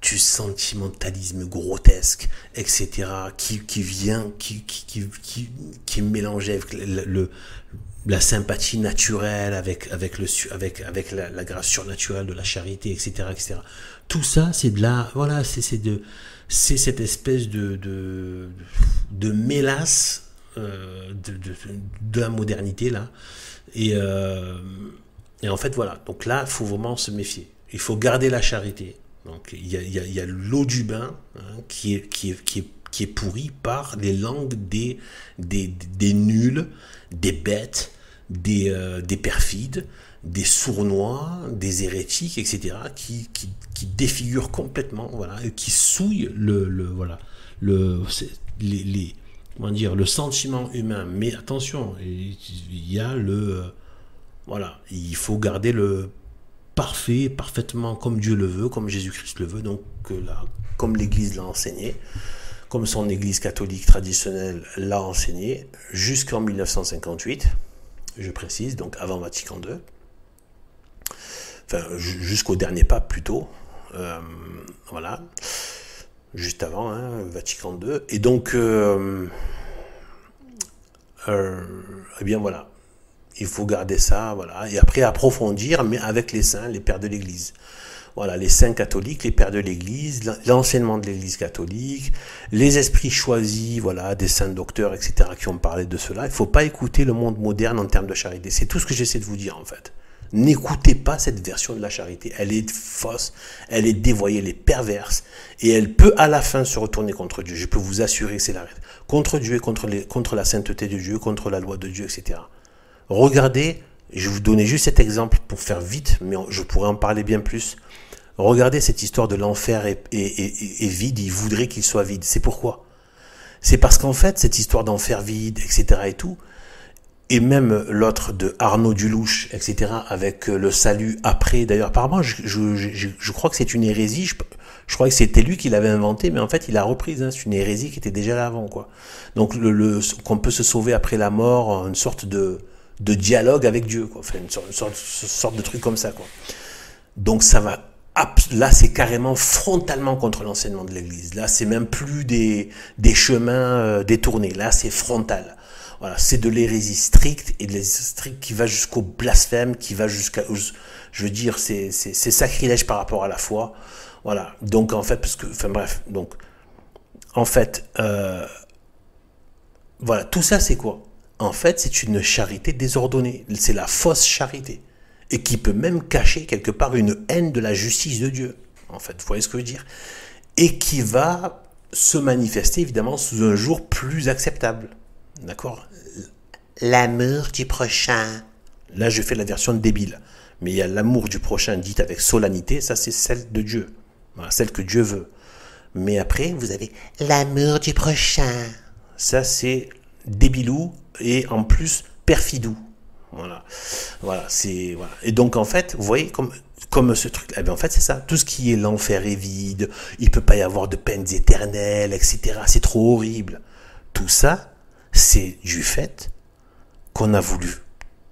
du sentimentalisme grotesque, etc., qui est mélangé avec la sympathie naturelle, avec la grâce surnaturelle de la charité, etc., etc. Tout ça, c'est de la, voilà, c'est cette espèce de mélasse de la modernité là, et en fait voilà. Donc là, il faut vraiment se méfier. Il faut garder la charité. Donc il y a l'eau du bain, hein, qui est pourrie par les langues des nuls, des bêtes, des perfides, des sournois, des hérétiques, etc., qui défigurent complètement, voilà, et qui souillent comment dire, le sentiment humain. Mais attention, il y a voilà, il faut garder le parfaitement comme Dieu le veut, comme Jésus-Christ le veut, donc là, comme l'Église l'a enseigné, comme son Église catholique traditionnelle l'a enseigné, jusqu'en 1958, je précise, donc avant Vatican II, enfin jusqu'au dernier pape plutôt, voilà, juste avant, hein, Vatican II, et donc, eh bien voilà. Il faut garder ça, voilà, et après approfondir, mais avec les saints, les pères de l'Église. Voilà, les saints catholiques, les pères de l'Église, l'enseignement de l'Église catholique, les esprits choisis, voilà, des saints docteurs, etc., qui ont parlé de cela. Il ne faut pas écouter le monde moderne en termes de charité. C'est tout ce que j'essaie de vous dire, en fait. N'écoutez pas cette version de la charité. Elle est fausse, elle est dévoyée, elle est perverse, et elle peut à la fin se retourner contre Dieu. Je peux vous assurer que c'est la réalité. Contre Dieu, contre la sainteté de Dieu, contre la loi de Dieu, etc. Regardez, je vais vous donner juste cet exemple pour faire vite, mais je pourrais en parler bien plus. Regardez cette histoire de l'enfer est vide, il voudrait qu'il soit vide. C'est pourquoi? C'est parce qu'en fait, cette histoire d'enfer vide, etc. et tout, et même l'autre de Arnaud Dulouche, etc., avec le salut après, d'ailleurs, apparemment, je crois que c'est une hérésie, je crois que c'était lui qui l'avait inventé, mais en fait, il a reprise, hein, c'est une hérésie qui était déjà là avant, quoi. Donc, qu'on peut se sauver après la mort, une sorte de dialogue avec Dieu, quoi. Enfin, une sorte de truc comme ça, quoi. Donc ça va, là c'est carrément frontalement contre l'enseignement de l'Église. Là c'est même plus des chemins détournés. Là c'est frontal. Voilà, c'est de l'hérésie stricte, et de l'hérésie stricte qui va jusqu'au blasphème, qui va jusqu'à, je veux dire, c'est sacrilège par rapport à la foi. Voilà. Donc en fait, enfin bref, donc en fait, voilà, tout ça c'est quoi? En fait, c'est une charité désordonnée. C'est la fausse charité. Et qui peut même cacher quelque part une haine de la justice de Dieu. En fait, vous voyez ce que je veux dire? Et qui va se manifester évidemment sous un jour plus acceptable. D'accord? L'amour du prochain. Là, je fais la version débile. Mais il y a l'amour du prochain dit avec solennité. Ça, c'est celle de Dieu. Voilà, celle que Dieu veut. Mais après, vous avez l'amour du prochain. Ça, c'est débilou et en plus perfidou. Voilà, voilà, c'est voilà. Et donc en fait, vous voyez comme ce truc. Eh bien en fait c'est ça. Tout ce qui est l'enfer est vide. Il peut pas y avoir de peines éternelles, etc. C'est trop horrible. Tout ça, c'est du fait qu'on a voulu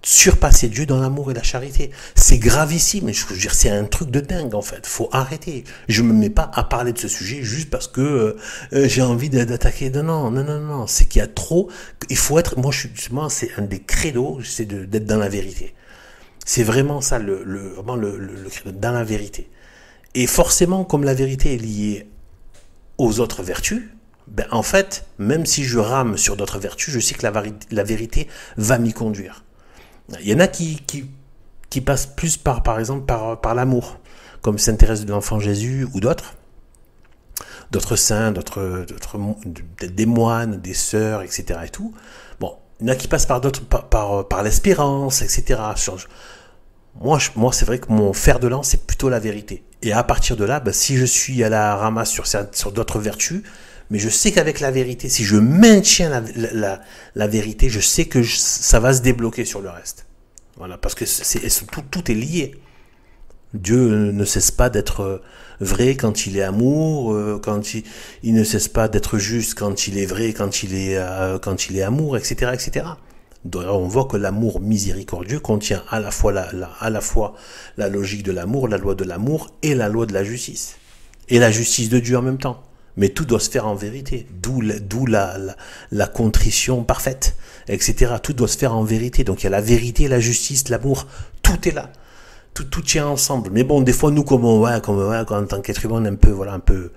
surpasser Dieu dans l'amour et la charité. C'est gravissime. Je veux dire, c'est un truc de dingue en fait. Faut arrêter. Je me mets pas à parler de ce sujet juste parce que j'ai envie d'attaquer. Non. C'est qu'il y a trop. Il faut être. Moi, c'est un des credos, c'est d'être dans la vérité. C'est vraiment ça vraiment le credo, dans la vérité. Et forcément, comme la vérité est liée aux autres vertus, Ben, en fait, même si je rame sur d'autres vertus, je sais que la vérité va m'y conduire. Il y en a qui passent plus par exemple, par l'amour, comme Sainte Thérèse de l'Enfant Jésus ou d'autres saints, des moines, des sœurs, etc. et tout. Bon, il y en a qui passent par d'autres, par l'espérance, etc. Moi, c'est vrai que mon fer de lance, c'est plutôt la vérité. Et à partir de là, ben, si je suis à la ramasse sur d'autres vertus, mais je sais qu'avec la vérité, si je maintiens la vérité, je sais que ça va se débloquer sur le reste. Voilà, parce que tout est lié. Dieu ne cesse pas d'être vrai quand il est amour, il ne cesse pas d'être juste quand il est vrai, quand il est amour, etc., etc. Donc, on voit que l'amour miséricordieux contient à la fois la logique de l'amour, la loi de l'amour et la loi de la justice. Et la justice de Dieu en même temps. Mais tout doit se faire en vérité, d'où la contrition parfaite, etc. Tout doit se faire en vérité. Donc il y a la vérité, la justice, l'amour, tout est là. Tout tient ensemble. Mais bon, des fois, nous, en tant qu'être humain, on est un peu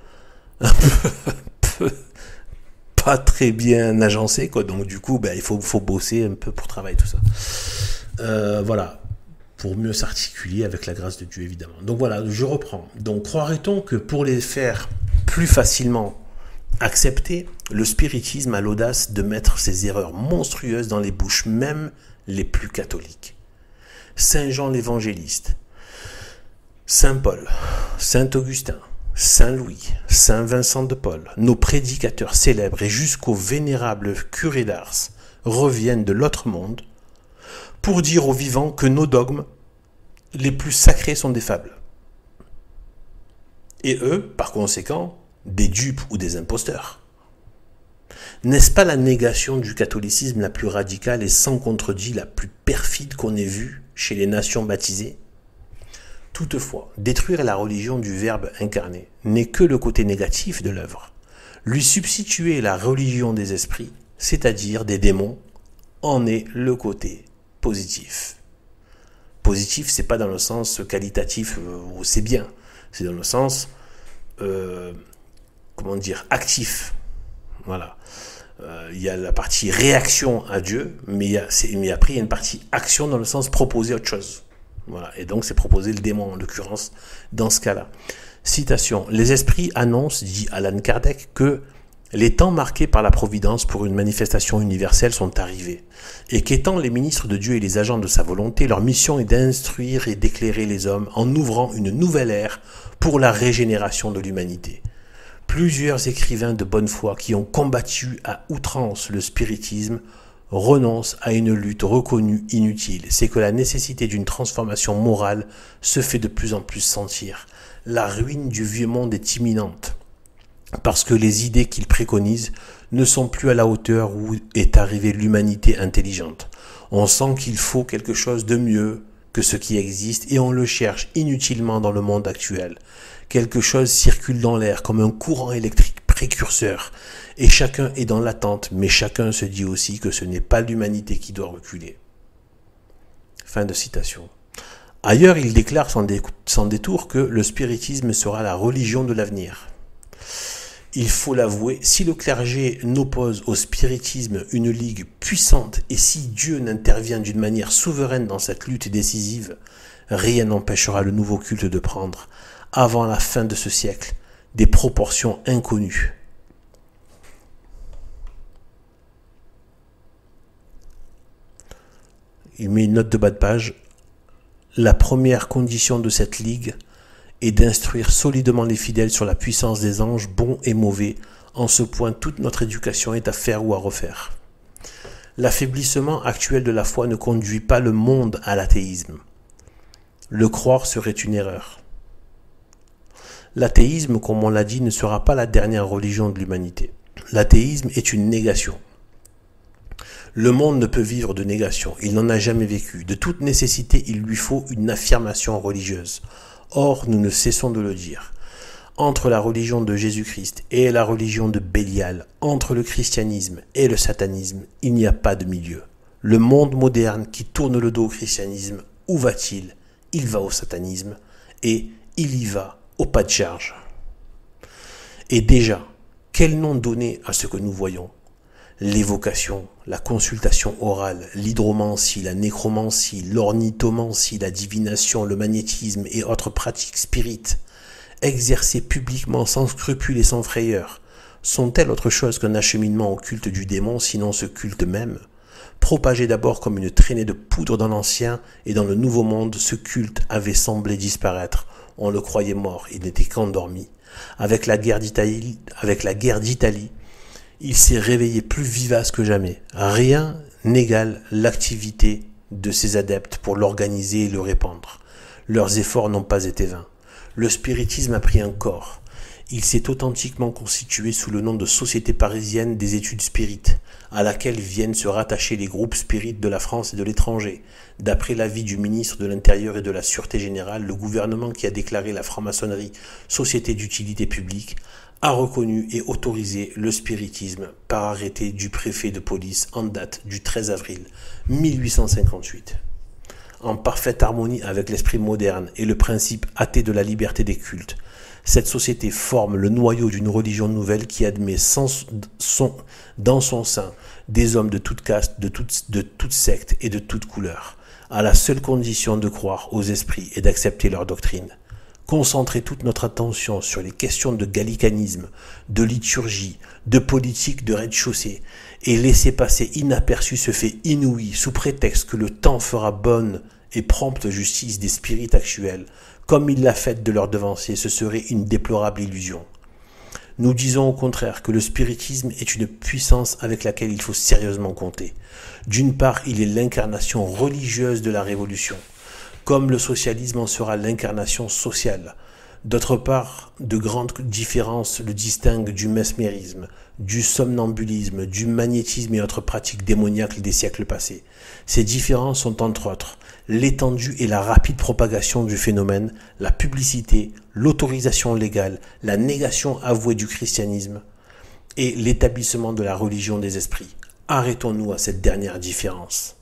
pas très bien agencé, quoi. Donc du coup, ben, il faut bosser un peu pour travailler tout ça. Voilà. Pour mieux s'articuler avec la grâce de Dieu, évidemment. Donc voilà, je reprends. Donc croirait-on que pour les faire plus facilement accepter, le spiritisme a l'audace de mettre ses erreurs monstrueuses dans les bouches même les plus catholiques. Saint Jean l'Évangéliste, Saint Paul, Saint Augustin, Saint Louis, Saint Vincent de Paul, nos prédicateurs célèbres et jusqu'au vénérable curé d'Ars reviennent de l'autre monde pour dire aux vivants que nos dogmes les plus sacrés sont des fables. Et eux, par conséquent, des dupes ou des imposteurs. N'est-ce pas la négation du catholicisme la plus radicale et sans contredit la plus perfide qu'on ait vue chez les nations baptisées? Toutefois, détruire la religion du Verbe incarné n'est que le côté négatif de l'œuvre. Lui substituer la religion des esprits, c'est-à-dire des démons, en est le côté positif. Positif, c'est pas dans le sens qualitatif où c'est bien, c'est dans le sens actif. Voilà. Il y a la partie réaction à Dieu, mais après il y a une partie action dans le sens proposer autre chose. Voilà. Et donc c'est proposer le démon en l'occurrence dans ce cas-là. Citation. Les esprits annoncent, dit Allan Kardec, que les temps marqués par la Providence pour une manifestation universelle sont arrivés, et qu'étant les ministres de Dieu et les agents de sa volonté, leur mission est d'instruire et d'éclairer les hommes en ouvrant une nouvelle ère pour la régénération de l'humanité. Plusieurs écrivains de bonne foi qui ont combattu à outrance le spiritisme renoncent à une lutte reconnue inutile. C'est que la nécessité d'une transformation morale se fait de plus en plus sentir. La ruine du vieux monde est imminente, parce que les idées qu'il préconise ne sont plus à la hauteur où est arrivée l'humanité intelligente. On sent qu'il faut quelque chose de mieux que ce qui existe et on le cherche inutilement dans le monde actuel. Quelque chose circule dans l'air comme un courant électrique précurseur et chacun est dans l'attente, mais chacun se dit aussi que ce n'est pas l'humanité qui doit reculer. Fin de citation. Ailleurs, il déclare sans détour que le spiritisme sera la religion de l'avenir. Il faut l'avouer, si le clergé n'oppose au spiritisme une ligue puissante et si Dieu n'intervient d'une manière souveraine dans cette lutte décisive, rien n'empêchera le nouveau culte de prendre, avant la fin de ce siècle, des proportions inconnues. Il met une note de bas de page. La première condition de cette ligue est d'instruire solidement les fidèles sur la puissance des anges bons et mauvais. En ce point, toute notre éducation est à faire ou à refaire. L'affaiblissement actuel de la foi ne conduit pas le monde à l'athéisme. Le croire serait une erreur. L'athéisme, comme on l'a dit, ne sera pas la dernière religion de l'humanité. L'athéisme est une négation. Le monde ne peut vivre de négation, il n'en a jamais vécu. De toute nécessité, il lui faut une affirmation religieuse. Or, nous ne cessons de le dire. Entre la religion de Jésus-Christ et la religion de Bélial, entre le christianisme et le satanisme, il n'y a pas de milieu. Le monde moderne qui tourne le dos au christianisme, où va-t-il? Il va au satanisme et il y va au pas de charge. Et déjà, Quel nom donner à ce que nous voyons? L'évocation, la consultation orale, l'hydromancie, la nécromancie, l'ornithomancie, la divination, le magnétisme et autres pratiques spirites, exercées publiquement sans scrupule et sans frayeur, sont-elles autre chose qu'un acheminement au culte du démon, sinon ce culte même? Propagé d'abord comme une traînée de poudre dans l'ancien et dans le nouveau monde, ce culte avait semblé disparaître. On le croyait mort, il n'était qu'endormi. Avec la guerre d'Italie, il s'est réveillé plus vivace que jamais. Rien n'égale l'activité de ses adeptes pour l'organiser et le répandre. Leurs efforts n'ont pas été vains. Le spiritisme a pris un corps. Il s'est authentiquement constitué sous le nom de Société parisienne des études spirites, à laquelle viennent se rattacher les groupes spirites de la France et de l'étranger. D'après l'avis du ministre de l'Intérieur et de la Sûreté générale, le gouvernement qui a déclaré la franc-maçonnerie société d'utilité publique a reconnu et autorisé le spiritisme par arrêté du préfet de police en date du 13 avril 1858. En parfaite harmonie avec l'esprit moderne et le principe athée de la liberté des cultes, cette société forme le noyau d'une religion nouvelle qui admet dans son sein des hommes de toute caste, de toute secte et de toute couleur, à la seule condition de croire aux esprits et d'accepter leur doctrine. Concentrer toute notre attention sur les questions de gallicanisme, de liturgie, de politique de rez-de-chaussée et laisser passer inaperçu ce fait inouï sous prétexte que le temps fera bonne et prompte justice des spirites actuels, comme il l'a fait de leurs devanciers, ce serait une déplorable illusion. Nous disons au contraire que le spiritisme est une puissance avec laquelle il faut sérieusement compter. D'une part, il est l'incarnation religieuse de la révolution, comme le socialisme en sera l'incarnation sociale. D'autre part, de grandes différences le distinguent du mesmérisme, du somnambulisme, du magnétisme et autres pratiques démoniaques des siècles passés. Ces différences sont entre autres l'étendue et la rapide propagation du phénomène, la publicité, l'autorisation légale, la négation avouée du christianisme et l'établissement de la religion des esprits. Arrêtons-nous à cette dernière différence.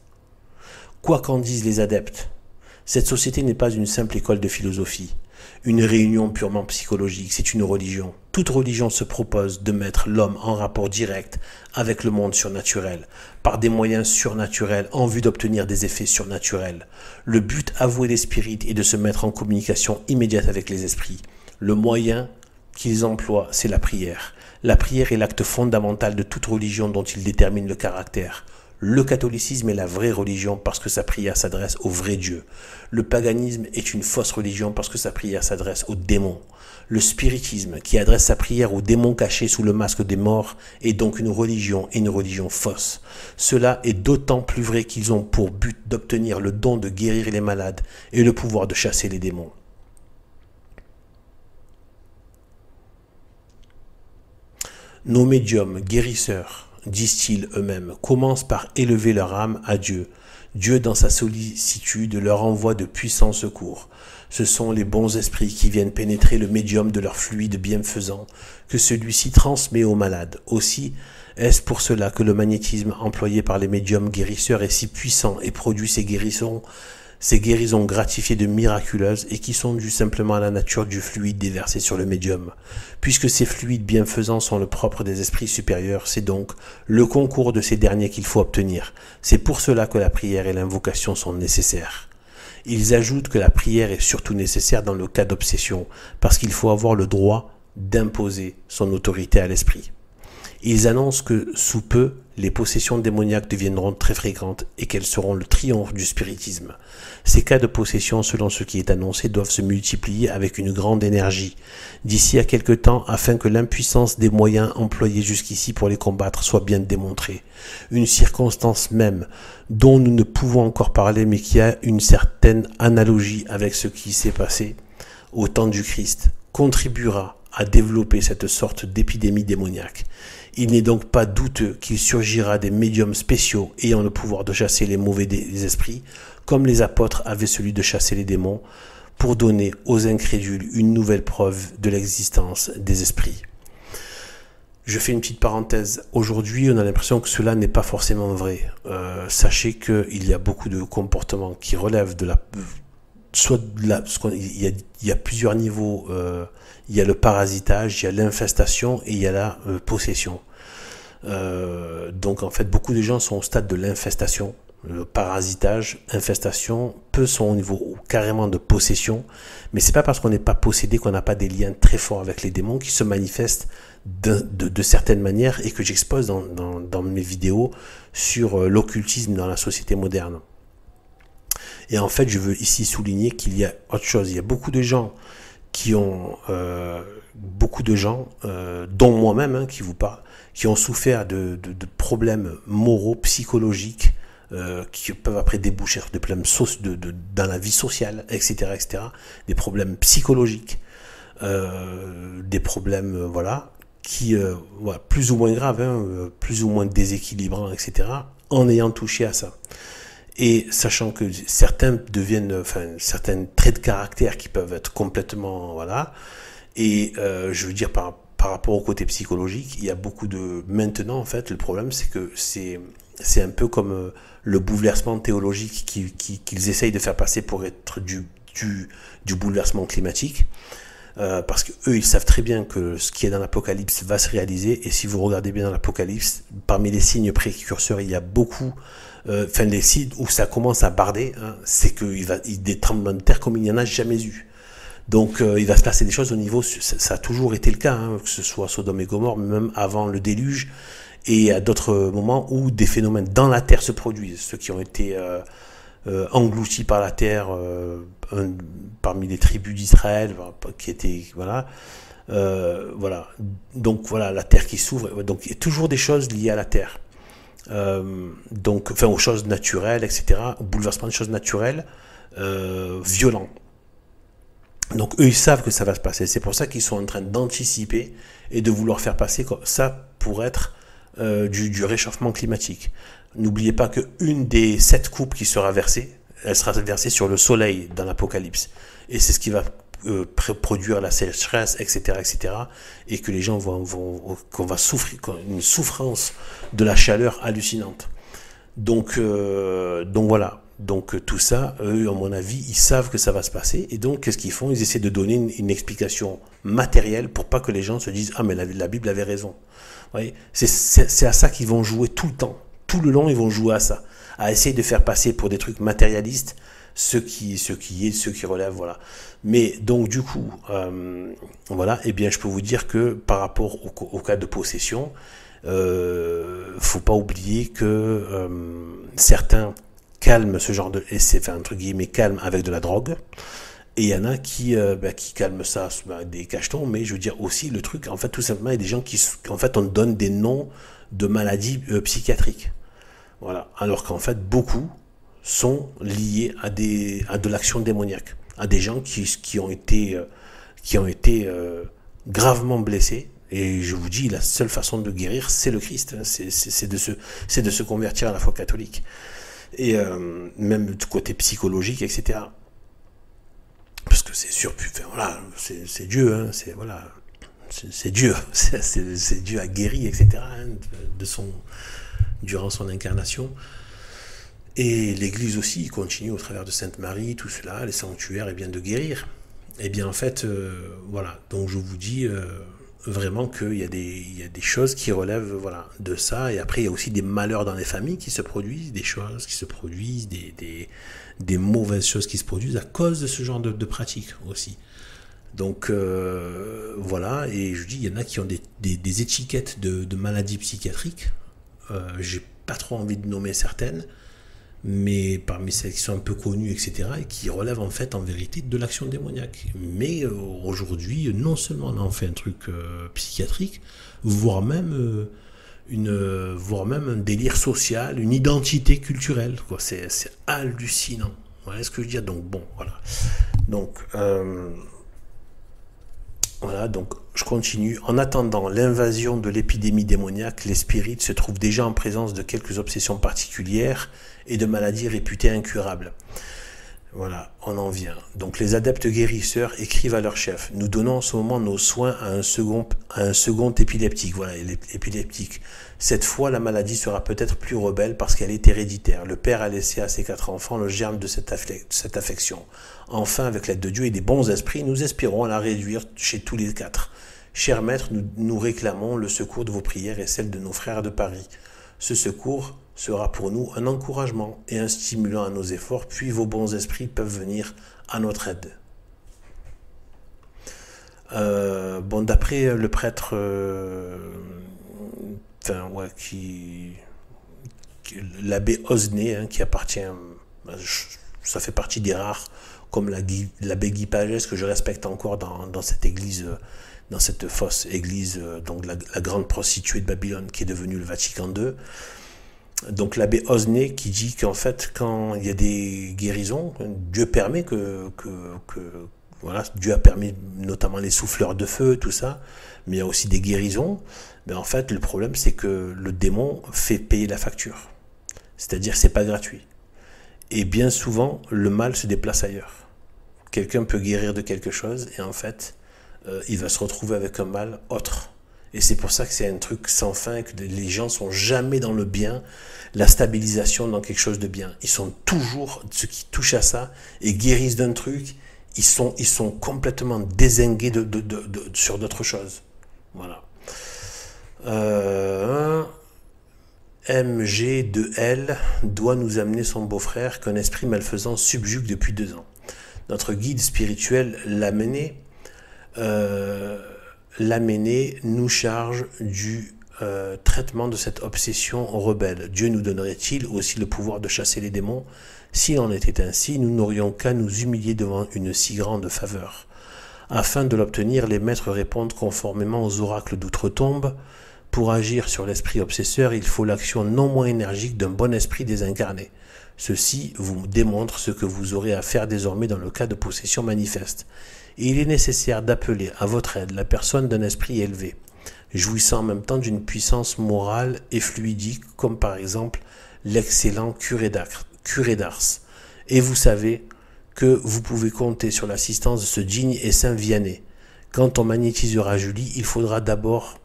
Quoi qu'en disent les adeptes, cette société n'est pas une simple école de philosophie, une réunion purement psychologique, c'est une religion. Toute religion se propose de mettre l'homme en rapport direct avec le monde surnaturel, par des moyens surnaturels en vue d'obtenir des effets surnaturels. Le but avoué des spirites est de se mettre en communication immédiate avec les esprits. Le moyen qu'ils emploient, c'est la prière. La prière est l'acte fondamental de toute religion dont il détermine le caractère. Le catholicisme est la vraie religion parce que sa prière s'adresse au vrai Dieu. Le paganisme est une fausse religion parce que sa prière s'adresse aux démons. Le spiritisme, qui adresse sa prière aux démons cachés sous le masque des morts, est donc une religion et une religion fausse. Cela est d'autant plus vrai qu'ils ont pour but d'obtenir le don de guérir les malades et le pouvoir de chasser les démons. Nos médiums, guérisseurs, disent-ils eux-mêmes, commencent par élever leur âme à Dieu. Dieu, dans sa sollicitude, leur envoie de puissants secours. Ce sont les bons esprits qui viennent pénétrer le médium de leur fluide bienfaisant, que celui-ci transmet aux malades. Aussi, est-ce pour cela que le magnétisme employé par les médiums guérisseurs est si puissant et produit ces guérisons gratifiées de miraculeuses et qui sont dues simplement à la nature du fluide déversé sur le médium. Puisque ces fluides bienfaisants sont le propre des esprits supérieurs, c'est donc le concours de ces derniers qu'il faut obtenir. C'est pour cela que la prière et l'invocation sont nécessaires. Ils ajoutent que la prière est surtout nécessaire dans le cas d'obsession, parce qu'il faut avoir le droit d'imposer son autorité à l'esprit. Ils annoncent que, sous peu, les possessions démoniaques deviendront très fréquentes et qu'elles seront le triomphe du spiritisme. Ces cas de possession, selon ce qui est annoncé, doivent se multiplier avec une grande énergie d'ici à quelque temps afin que l'impuissance des moyens employés jusqu'ici pour les combattre soit bien démontrée. Une circonstance même dont nous ne pouvons encore parler mais qui a une certaine analogie avec ce qui s'est passé au temps du Christ contribuera à développer cette sorte d'épidémie démoniaque. Il n'est donc pas douteux qu'il surgira des médiums spéciaux ayant le pouvoir de chasser les mauvais esprits, comme les apôtres avaient celui de chasser les démons, pour donner aux incrédules une nouvelle preuve de l'existence des esprits. Je fais une petite parenthèse. Aujourd'hui, on a l'impression que cela n'est pas forcément vrai. Sachez qu'il y a beaucoup de comportements qui relèvent de la soit de la, il y a plusieurs niveaux. Il y a le parasitage, il y a l'infestation et il y a la possession. Donc en fait, beaucoup de gens sont au stade de l'infestation. Le parasitage, infestation, peu sont au niveau carrément de possession, mais c'est pas parce qu'on n'est pas possédé qu'on n'a pas des liens très forts avec les démons qui se manifestent de certaines manières et que j'expose dans mes vidéos sur l'occultisme dans la société moderne. Et en fait, je veux ici souligner qu'il y a autre chose. Il y a beaucoup de gens qui ont, dont moi-même, hein, qui vous parle, qui ont souffert de problèmes moraux, psychologiques, qui peuvent après déboucher sur des problèmes dans la vie sociale, etc., etc., des problèmes psychologiques, des problèmes, qui, plus ou moins graves, hein, plus ou moins déséquilibrants, etc., en ayant touché à ça. Et sachant que certains certains traits de caractère qui peuvent être complètement, et je veux dire par rapport au côté psychologique, il y a beaucoup de, maintenant en fait, le problème c'est que c'est un peu comme le bouleversement théologique qu'ils essayent de faire passer pour être du bouleversement climatique. Parce que eux, ils savent très bien que ce qui est dans l'Apocalypse va se réaliser, et si vous regardez bien dans l'Apocalypse, parmi les signes précurseurs, il y a beaucoup, les signes où ça commence à barder, hein, c'est qu'il va des tremblements de terre comme il n'y en a jamais eu. Donc il va se passer des choses au niveau, ça a toujours été le cas, hein, que ce soit Sodome et Gomorrhe, même avant le déluge, et à d'autres moments où des phénomènes dans la terre se produisent, ceux qui ont été engloutis par la terre, parmi les tribus d'Israël, qui étaient, donc la terre qui s'ouvre, donc il y a toujours des choses liées à la terre, aux choses naturelles, etc., au bouleversement des choses naturelles, violents. Donc eux, ils savent que ça va se passer, c'est pour ça qu'ils sont en train d'anticiper et de vouloir faire passer ça pour être du réchauffement climatique. N'oubliez pas qu'une des 7 coupes qui sera versée, elle sera versée sur le soleil dans l'Apocalypse. Et c'est ce qui va produire la sécheresse, etc., etc. Et que les gens qu'on va souffrir, une souffrance de la chaleur hallucinante. Donc voilà. Donc tout ça, eux, à mon avis, ils savent que ça va se passer. Et donc, qu'est-ce qu'ils font? Ils essaient de donner une explication matérielle pour pas que les gens se disent « Ah, mais la Bible avait raison. » Vous voyez, c'est à ça qu'ils vont jouer tout le temps. Tout le long, ils vont jouer à ça. À essayer de faire passer pour des trucs matérialistes ce qui relève, voilà. Mais donc, du coup, eh bien, je peux vous dire que par rapport au cas de possession, faut pas oublier que certains calment ce genre de, et c'est entre guillemets calme avec de la drogue, et il y en a qui calment ça avec des cachetons, mais je veux dire aussi le truc, en fait, tout simplement, il y a des gens en fait, on donne des noms de maladies psychiatriques, voilà, alors qu'en fait beaucoup sont liés à de l'action démoniaque, à des gens qui ont été gravement blessés. Et je vous dis, la seule façon de guérir, c'est le Christ, hein, c'est de se convertir à la foi catholique. Et même du côté psychologique, etc. Parce que c'est sûr, c'est Dieu, hein, c'est Dieu, c'est Dieu a guéri, etc. Hein, durant son incarnation. Et l'Église aussi continue au travers de Sainte Marie, tout cela, les sanctuaires, et bien de guérir. Et bien en fait, donc je vous dis vraiment qu'il y a des choses qui relèvent de ça, et après il y a aussi des malheurs dans les familles qui se produisent, des choses qui se produisent, des mauvaises choses qui se produisent à cause de ce genre de pratiques aussi. Donc et je dis, il y en a qui ont des étiquettes de maladies psychiatriques, j'ai pas trop envie de nommer certaines, mais parmi celles qui sont un peu connues, etc., et qui relèvent en fait en vérité de l'action démoniaque. Mais aujourd'hui, non seulement on en fait un truc psychiatrique, voire même un délire social, une identité culturelle, quoi. C'est hallucinant. Voilà ce que je veux dire. Donc bon, voilà. Donc je continue. En attendant l'invasion de l'épidémie démoniaque, les spirites se trouvent déjà en présence de quelques obsessions particulières et de maladies réputées incurables. Voilà, on en vient. Donc les adeptes guérisseurs écrivent à leur chef: nous donnons en ce moment nos soins à un second épileptique. Voilà, épileptique. Cette fois, la maladie sera peut-être plus rebelle parce qu'elle est héréditaire. Le père a laissé à ses 4 enfants le germe de cette affection. Enfin, avec l'aide de Dieu et des bons esprits, nous espérons la réduire chez tous les 4. Cher maître, nous réclamons le secours de vos prières et celle de nos frères de Paris. Ce secours sera pour nous un encouragement et un stimulant à nos efforts, puis vos bons esprits peuvent venir à notre aide. Bon, d'après le prêtre, l'abbé Osnay, hein, qui appartient, ça fait partie des rares, comme l'abbé Guy Pagès, que je respecte encore dans cette église, dans cette fausse église, donc la grande prostituée de Babylone, qui est devenue le Vatican II. Donc l'abbé Osnay qui dit qu'en fait, quand il y a des guérisons, Dieu permet voilà, Dieu a permis notamment les souffleurs de feu, tout ça, mais il y a aussi des guérisons. Mais en fait, le problème, c'est que le démon fait payer la facture. C'est-à-dire, c'est pas gratuit. Et bien souvent, le mal se déplace ailleurs. Quelqu'un peut guérir de quelque chose et en fait, il va se retrouver avec un mal autre. Et c'est pour ça que c'est un truc sans fin, que les gens sont jamais dans le bien, la stabilisation dans quelque chose de bien. Ils sont toujours, ceux qui touchent à ça et guérissent d'un truc, ils sont complètement dézingués sur d'autres choses. Voilà. MG2L doit nous amener son beau-frère qu'un esprit malfaisant subjugue depuis 2 ans. Notre guide spirituel Lamennais nous charge du traitement de cette obsession rebelle. Dieu nous donnerait-il aussi le pouvoir de chasser les démons? S'il en était ainsi, nous n'aurions qu'à nous humilier devant une si grande faveur. Afin de l'obtenir, les maîtres répondent conformément aux oracles d'outre-tombe. Pour agir sur l'esprit obsesseur, il faut l'action non moins énergique d'un bon esprit désincarné. Ceci vous démontre ce que vous aurez à faire désormais dans le cas de possession manifeste. Et il est nécessaire d'appeler à votre aide la personne d'un esprit élevé, jouissant en même temps d'une puissance morale et fluidique, comme par exemple l'excellent curé d'Ars. Et vous savez que vous pouvez compter sur l'assistance de ce digne et saint Vianney. Quand on magnétisera Julie, il faudra d'abord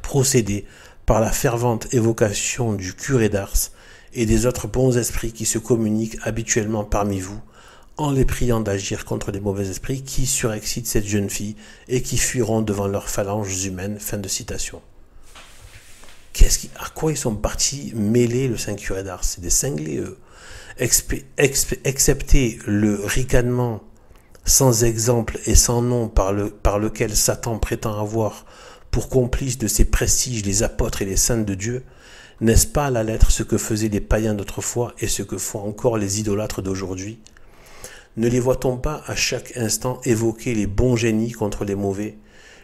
procéder par la fervente évocation du curé d'Ars et des autres bons esprits qui se communiquent habituellement parmi vous, en les priant d'agir contre les mauvais esprits qui surexcitent cette jeune fille et qui fuiront devant leurs phalanges humaines. Fin de citation. À quoi ils sont partis mêler le saint curé d'Ars? C'est des cinglés, eux. Excepté le ricanement sans exemple et sans nom par lequel Satan prétend avoir pour complices de ses prestiges les apôtres et les saints de Dieu, n'est-ce pas à la lettre ce que faisaient les païens d'autrefois et ce que font encore les idolâtres d'aujourd'hui? Ne les voit-on pas à chaque instant évoquer les bons génies contre les mauvais?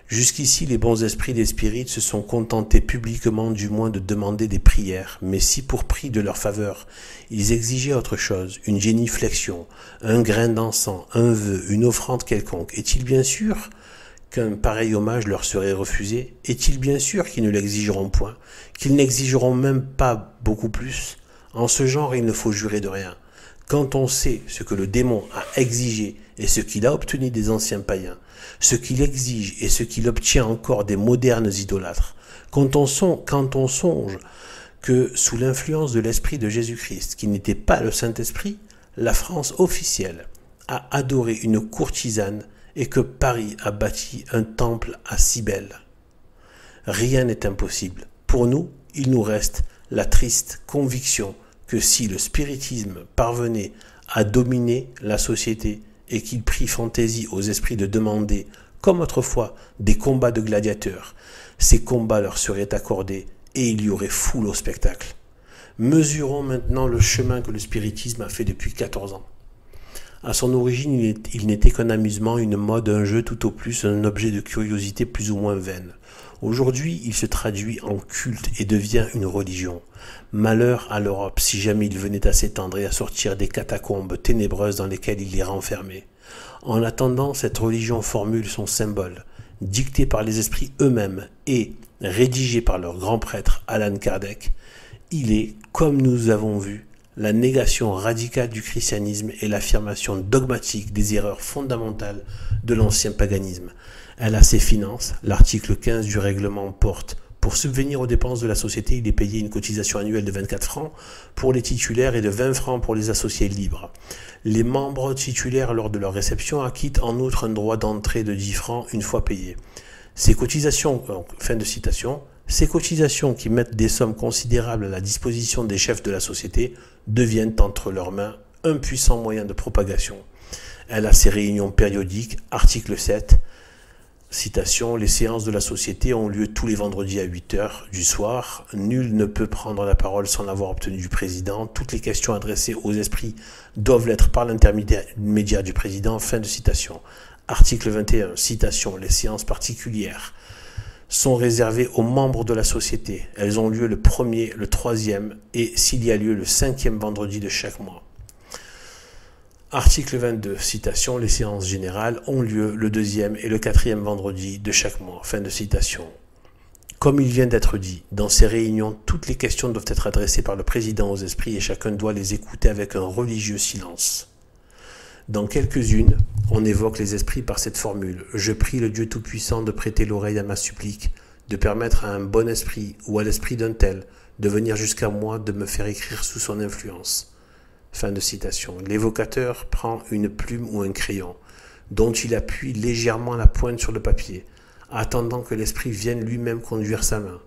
Jusqu'ici, les bons esprits des spirites se sont contentés publiquement du moins de demander des prières, mais si pour prix de leur faveur, ils exigeaient autre chose, une géniflexion, un grain d'encens, un vœu, une offrande quelconque, est-il bien sûr qu'un pareil hommage leur serait refusé? Est-il bien sûr qu'ils ne l'exigeront point, qu'ils n'exigeront même pas beaucoup plus? En ce genre, il ne faut jurer de rien. Quand on sait ce que le démon a exigé et ce qu'il a obtenu des anciens païens, ce qu'il exige et ce qu'il obtient encore des modernes idolâtres, quand on songe que sous l'influence de l'esprit de Jésus-Christ, qui n'était pas le Saint-Esprit, la France officielle a adoré une courtisane et que Paris a bâti un temple à Cybèle. Rien n'est impossible. Pour nous, il nous reste la triste conviction que si le spiritisme parvenait à dominer la société et qu'il prit fantaisie aux esprits de demander, comme autrefois, des combats de gladiateurs, ces combats leur seraient accordés et il y aurait foule au spectacle. Mesurons maintenant le chemin que le spiritisme a fait depuis 14 ans. À son origine, il n'était qu'un amusement, une mode, un jeu, tout au plus, un objet de curiosité plus ou moins vaine. Aujourd'hui, il se traduit en culte et devient une religion. Malheur à l'Europe si jamais il venait à s'étendre et à sortir des catacombes ténébreuses dans lesquelles il est renfermé. En attendant, cette religion formule son symbole, dicté par les esprits eux-mêmes et rédigé par leur grand prêtre Allan Kardec. Il est, comme nous avons vu, la négation radicale du christianisme et l'affirmation dogmatique des erreurs fondamentales de l'ancien paganisme. Elle a ses finances. L'article 15 du règlement porte: pour subvenir aux dépenses de la société, il est payé une cotisation annuelle de 24 francs pour les titulaires et de 20 francs pour les associés libres. Les membres titulaires, lors de leur réception, acquittent en outre un droit d'entrée de 10 francs une fois payés. Ces cotisations, fin de citation, ces cotisations qui mettent des sommes considérables à la disposition des chefs de la société deviennent entre leurs mains un puissant moyen de propagation. Elle a ses réunions périodiques, article 7, citation: les séances de la société ont lieu tous les vendredis à 8 heures du soir. Nul ne peut prendre la parole sans l'avoir obtenu du président. Toutes les questions adressées aux esprits doivent l'être par l'intermédiaire du président. Fin de citation. Article 21, citation: les séances particulières sont réservées aux membres de la société. Elles ont lieu le premier, le troisième et, s'il y a lieu, le 5e vendredi de chaque mois. Article 22, citation: les séances générales ont lieu le 2e et le 4e vendredi de chaque mois. Fin de citation. Comme il vient d'être dit, dans ces réunions, toutes les questions doivent être adressées par le président aux esprits et chacun doit les écouter avec un religieux silence. Dans quelques-unes, on évoque les esprits par cette formule: je prie le Dieu Tout-Puissant de prêter l'oreille à ma supplique, de permettre à un bon esprit ou à l'esprit d'un tel de venir jusqu'à moi, de me faire écrire sous son influence. Fin de citation. L'évocateur prend une plume ou un crayon, dont il appuie légèrement la pointe sur le papier, attendant que l'esprit vienne lui-même conduire sa main.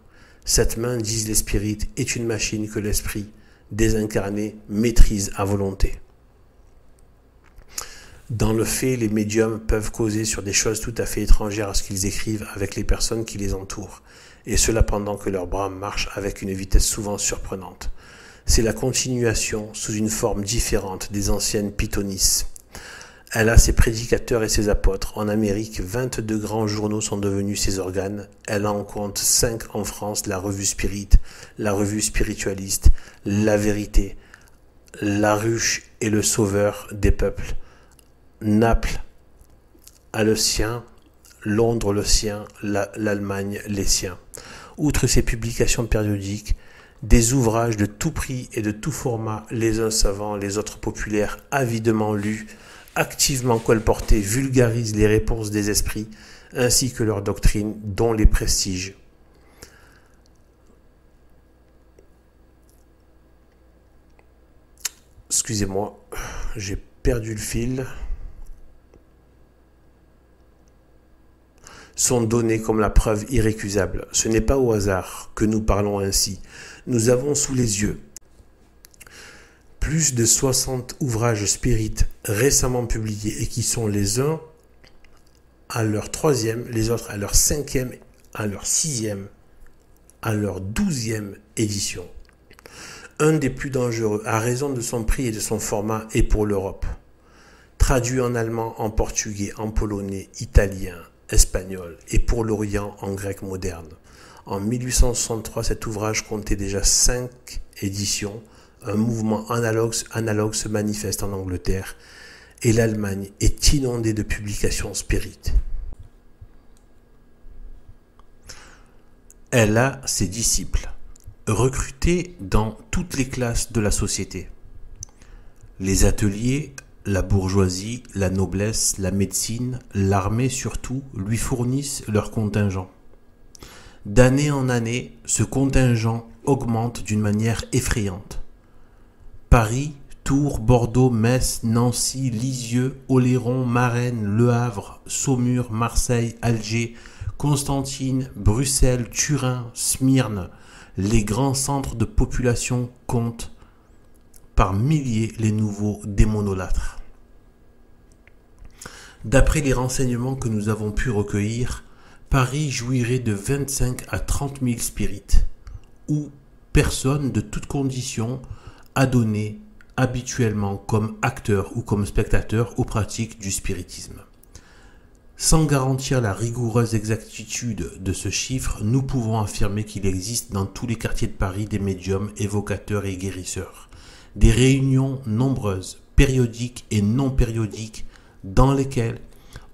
Cette main, disent les spirites, est une machine que l'esprit, désincarné, maîtrise à volonté. Dans le fait, les médiums peuvent causer sur des choses tout à fait étrangères à ce qu'ils écrivent avec les personnes qui les entourent, et cela pendant que leur bras marche avec une vitesse souvent surprenante. C'est la continuation, sous une forme différente, des anciennes pythonisses. Elle a ses prédicateurs et ses apôtres. En Amérique, 22 grands journaux sont devenus ses organes. Elle en compte 5 en France: la Revue Spirit, la Revue Spiritualiste, La Vérité, La Ruche et le Sauveur des peuples. Naples a le sien, Londres le sien, l'Allemagne les siens. Outre ces publications périodiques, des ouvrages de tout prix et de tout format, les uns savants, les autres populaires, avidement lus, activement colportés, vulgarisent les réponses des esprits, ainsi que leur doctrine, dont les prestiges. Excusez-moi, j'ai perdu le fil. Sont donnés comme la preuve irrécusable. Ce n'est pas au hasard que nous parlons ainsi. Nous avons sous les yeux plus de 60 ouvrages spirites récemment publiés et qui sont les uns à leur 3e, les autres à leur 5e, à leur 6e, à leur 12e édition. Un des plus dangereux, à raison de son prix et de son format, est pour l'Europe. Traduit en allemand, en portugais, en polonais, italien, espagnol et pour l'Orient en grec moderne. En 1863, cet ouvrage comptait déjà 5 éditions. Un mouvement analogue se manifeste en Angleterre et l'Allemagne est inondée de publications spirites. Elle a ses disciples, recrutés dans toutes les classes de la société. Les ateliers, la bourgeoisie, la noblesse, la médecine, l'armée surtout, lui fournissent leur contingent. D'année en année, ce contingent augmente d'une manière effrayante. Paris, Tours, Bordeaux, Metz, Nancy, Lisieux, Oléron, Marennes, Le Havre, Saumur, Marseille, Alger, Constantine, Bruxelles, Turin, Smyrne, les grands centres de population comptent par milliers les nouveaux démonolâtres. D'après les renseignements que nous avons pu recueillir, Paris jouirait de 25 à 30 000 spirites, ou personnes de toutes conditions adonnées habituellement comme acteurs ou comme spectateurs aux pratiques du spiritisme. Sans garantir la rigoureuse exactitude de ce chiffre, nous pouvons affirmer qu'il existe dans tous les quartiers de Paris des médiums, évocateurs et guérisseurs. Des réunions nombreuses, périodiques et non périodiques, dans lesquelles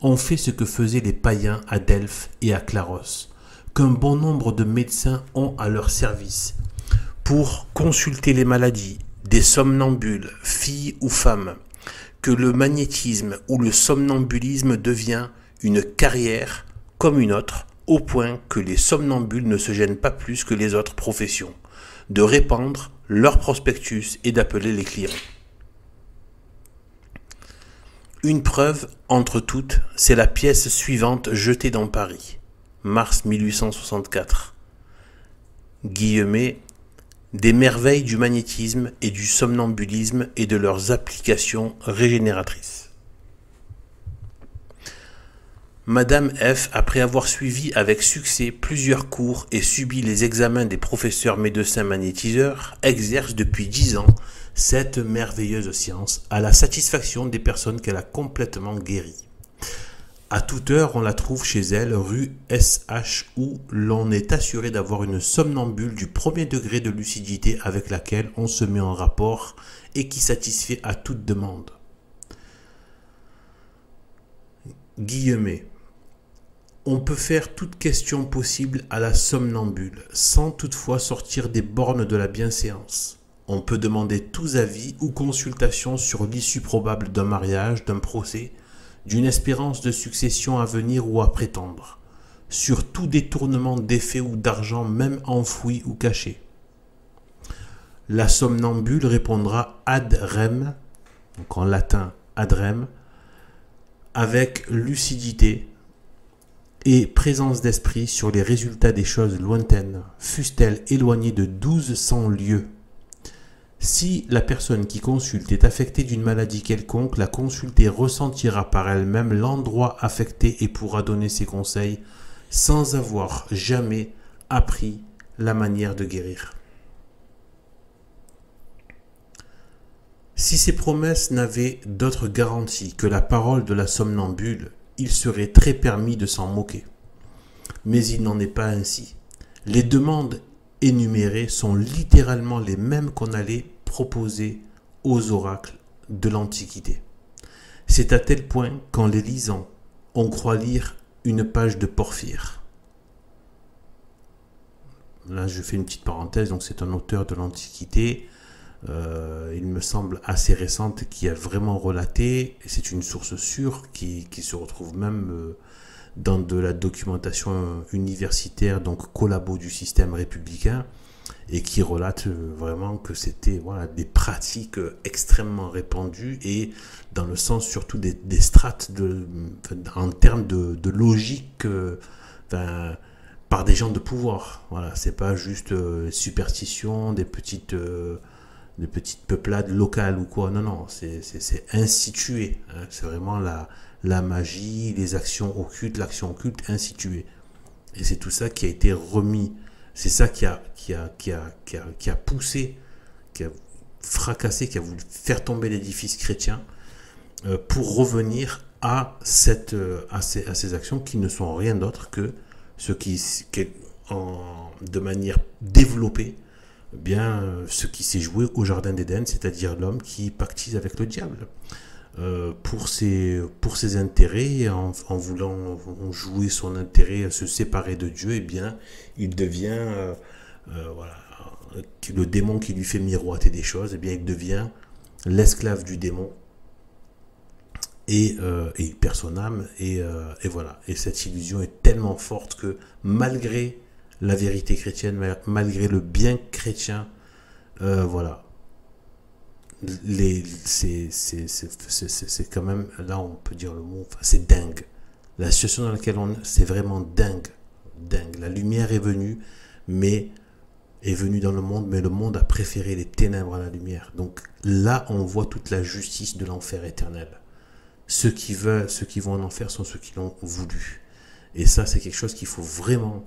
on fait ce que faisaient les païens à Delphes et à Claros, qu'un bon nombre de médecins ont à leur service, pour consulter les maladies, des somnambules, filles ou femmes, que le magnétisme ou le somnambulisme devient une carrière comme une autre, au point que les somnambules ne se gênent pas plus que les autres professions de répandre leur prospectus et d'appeler les clients. Une preuve entre toutes, c'est la pièce suivante jetée dans Paris, mars 1864. Guillemet, des merveilles du magnétisme et du somnambulisme et de leurs applications régénératrices. Madame F, après avoir suivi avec succès plusieurs cours et subi les examens des professeurs médecins magnétiseurs, exerce depuis 10 ans cette merveilleuse science à la satisfaction des personnes qu'elle a complètement guéries. À toute heure, on la trouve chez elle, rue SH, où l'on est assuré d'avoir une somnambule du premier degré de lucidité avec laquelle on se met en rapport et qui satisfait à toute demande. Guillemet. On peut faire toute question possible à la somnambule, sans toutefois sortir des bornes de la bienséance. On peut demander tous avis ou consultations sur l'issue probable d'un mariage, d'un procès, d'une espérance de succession à venir ou à prétendre, sur tout détournement d'effets ou d'argent même enfoui ou caché. La somnambule répondra ad rem, donc en latin ad rem, avec lucidité et présence d'esprit sur les résultats des choses lointaines, fussent-elles éloignées de 1200 lieues. Si la personne qui consulte est affectée d'une maladie quelconque, la consultée ressentira par elle-même l'endroit affecté et pourra donner ses conseils sans avoir jamais appris la manière de guérir. Si ces promesses n'avaient d'autre garantie que la parole de la somnambule, il serait très permis de s'en moquer. Mais il n'en est pas ainsi. Les demandes énumérées sont littéralement les mêmes qu'on allait proposer aux oracles de l'Antiquité. C'est à tel point qu'en les lisant, on croit lire une page de Porphyre. Là, je fais une petite parenthèse, donc c'est un auteur de l'Antiquité, il me semble assez récente, qui a vraiment relaté, et c'est une source sûre qui se retrouve même dans de la documentation universitaire, donc collabo du système républicain, et qui relate vraiment que c'était des pratiques extrêmement répandues et dans le sens surtout des strates en termes de logique par des gens de pouvoir. Voilà, c'est pas juste superstition, des petites peuplades locales ou quoi. Non, c'est institué. Hein. C'est vraiment la magie, les actions occultes, l'action occulte instituée. Et c'est tout ça qui a été remis. C'est ça qui a poussé, qui a fracassé, qui a voulu faire tomber l'édifice chrétien pour revenir à ces actions qui ne sont rien d'autre que ce de manière développée, ce qui s'est joué au Jardin d'Éden, c'est-à-dire l'homme qui pactise avec le diable. Pour ses intérêts, en voulant jouer son intérêt à se séparer de Dieu, il devient le démon qui lui fait miroiter des choses, il devient l'esclave du démon et il perd son âme et voilà. Et cette illusion est tellement forte que malgré la vérité chrétienne, malgré le bien chrétien, c'est quand même, là on peut dire le mot, c'est dingue. La situation dans laquelle on est, c'est vraiment dingue. La lumière est venue dans le monde, mais le monde a préféré les ténèbres à la lumière. Donc là, on voit toute la justice de l'enfer éternel. Ceux qui vont en enfer sont ceux qui l'ont voulu. Et ça, c'est quelque chose qu'il faut vraiment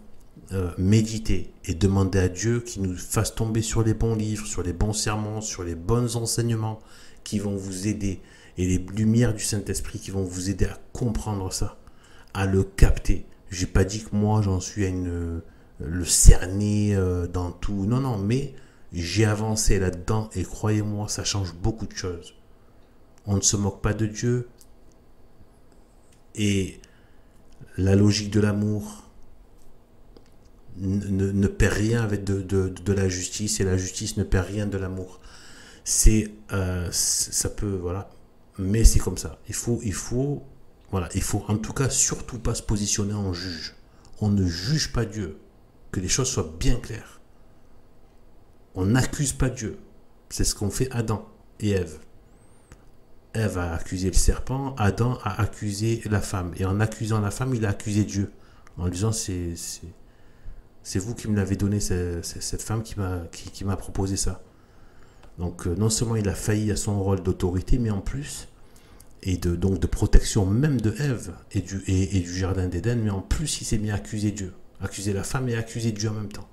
méditer et demander à Dieu qu'il nous fasse tomber sur les bons livres, sur les bons sermons, sur les bons enseignements qui vont vous aider, et les lumières du Saint-Esprit qui vont vous aider à comprendre ça, à le capter. J'ai pas dit que moi j'en suis à le cerner dans tout, non, mais j'ai avancé là-dedans et croyez-moi, ça change beaucoup de choses. On ne se moque pas de Dieu et la logique de l'amour ne perd rien avec de la justice, et la justice ne perd rien de l'amour. Ça peut, voilà, mais c'est comme ça. Voilà, il faut en tout cas surtout pas se positionner en juge. On ne juge pas Dieu. Que les choses soient bien claires. On n'accuse pas Dieu. C'est ce qu'ont fait Adam et Ève. Ève a accusé le serpent, Adam a accusé la femme. Et en accusant la femme, il a accusé Dieu. En lui disant, c'est vous qui me l'avez donné, cette femme qui m'a proposé ça. Donc non seulement il a failli à son rôle d'autorité, mais en plus, donc de protection même de Ève et du jardin d'Éden, mais en plus il s'est mis à accuser Dieu. Accuser la femme et accuser Dieu en même temps.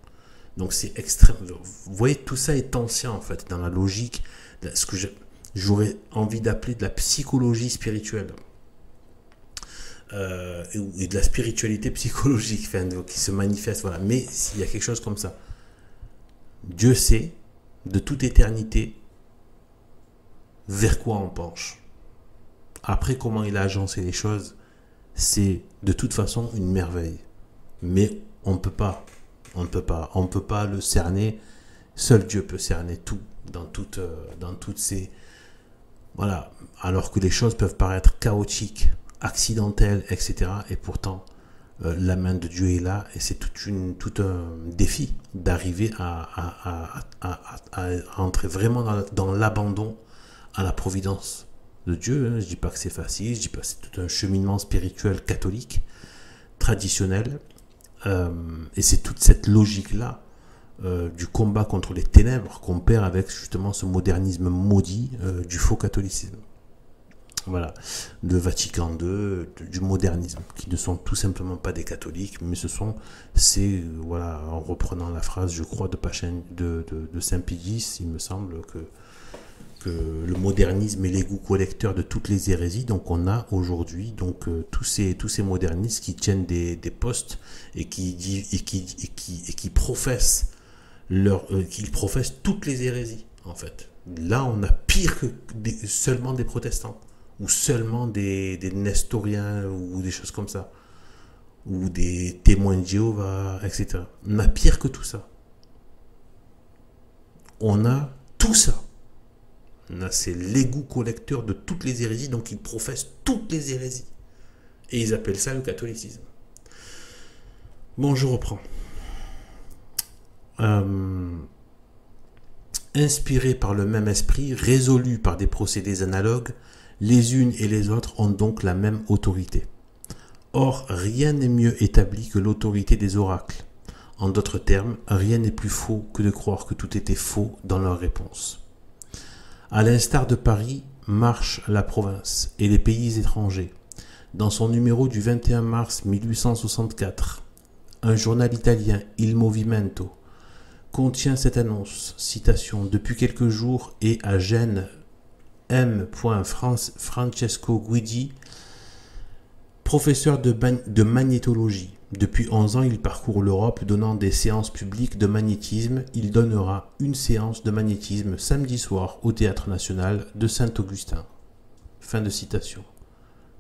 Donc c'est extrême. Vous voyez, tout ça est ancien en fait, dans la logique, ce que j'aurais envie d'appeler de la psychologie spirituelle. Et de la spiritualité psychologique qui se manifeste. Voilà. Mais il y a quelque chose comme ça. Dieu sait, de toute éternité, vers quoi on penche. Après, comment il a agencé les choses, c'est de toute façon une merveille. Mais on ne peut pas le cerner. Seul Dieu peut cerner tout dans toutes ces... Voilà. Alors que les choses peuvent paraître chaotiques, accidentelles, etc. Et pourtant, la main de Dieu est là et c'est tout un défi d'arriver à entrer vraiment dans l'abandon à la providence de Dieu. Je ne dis pas que c'est facile, je dis pas que c'est tout un cheminement spirituel catholique, traditionnel. Et c'est toute cette logique-là du combat contre les ténèbres qu'on perd avec justement ce modernisme maudit du faux catholicisme. Voilà, de Vatican II, du modernisme, qui ne sont tout simplement pas des catholiques, mais voilà, en reprenant la phrase, je crois, de Saint-Pédis, il me semble que le modernisme est l'égout collecteur de toutes les hérésies. Donc on a aujourd'hui tous ces modernistes qui tiennent des postes et qui professent qu'ils professent toutes les hérésies en fait. Là on a pire que seulement des protestants ou seulement des nestoriens ou des choses comme ça ou des témoins de Jéhovah, etc. On a pire que tout ça. On a tout ça. C'est l'égout collecteur de toutes les hérésies, donc ils professent toutes les hérésies. Et ils appellent ça le catholicisme. Bon, je reprends. Inspirés par le même esprit, résolus par des procédés analogues, les unes et les autres ont donc la même autorité. Or, rien n'est mieux établi que l'autorité des oracles. En d'autres termes, rien n'est plus faux que de croire que tout était faux dans leur réponse. À l'instar de Paris, marche la province et les pays étrangers. Dans son numéro du 21 mars 1864, un journal italien, Il Movimento, contient cette annonce, citation, depuis quelques jours et à Gênes, M. Francesco Guidi, professeur de magnétologie. Depuis 11 ans, il parcourt l'Europe donnant des séances publiques de magnétisme. Il donnera une séance de magnétisme samedi soir au Théâtre National de Saint-Augustin. Fin de citation.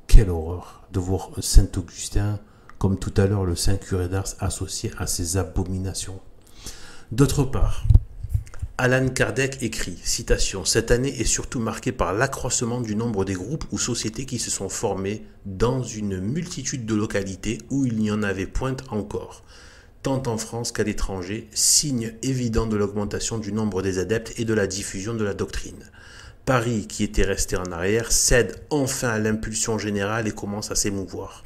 Quelle horreur de voir Saint-Augustin, comme tout à l'heure le Saint Curé d'Ars, associé à ces abominations. D'autre part, Allan Kardec écrit, citation, « Cette année est surtout marquée par l'accroissement du nombre des groupes ou sociétés qui se sont formés dans une multitude de localités où il n'y en avait point encore, tant en France qu'à l'étranger, signe évident de l'augmentation du nombre des adeptes et de la diffusion de la doctrine. Paris, qui était resté en arrière, cède enfin à l'impulsion générale et commence à s'émouvoir.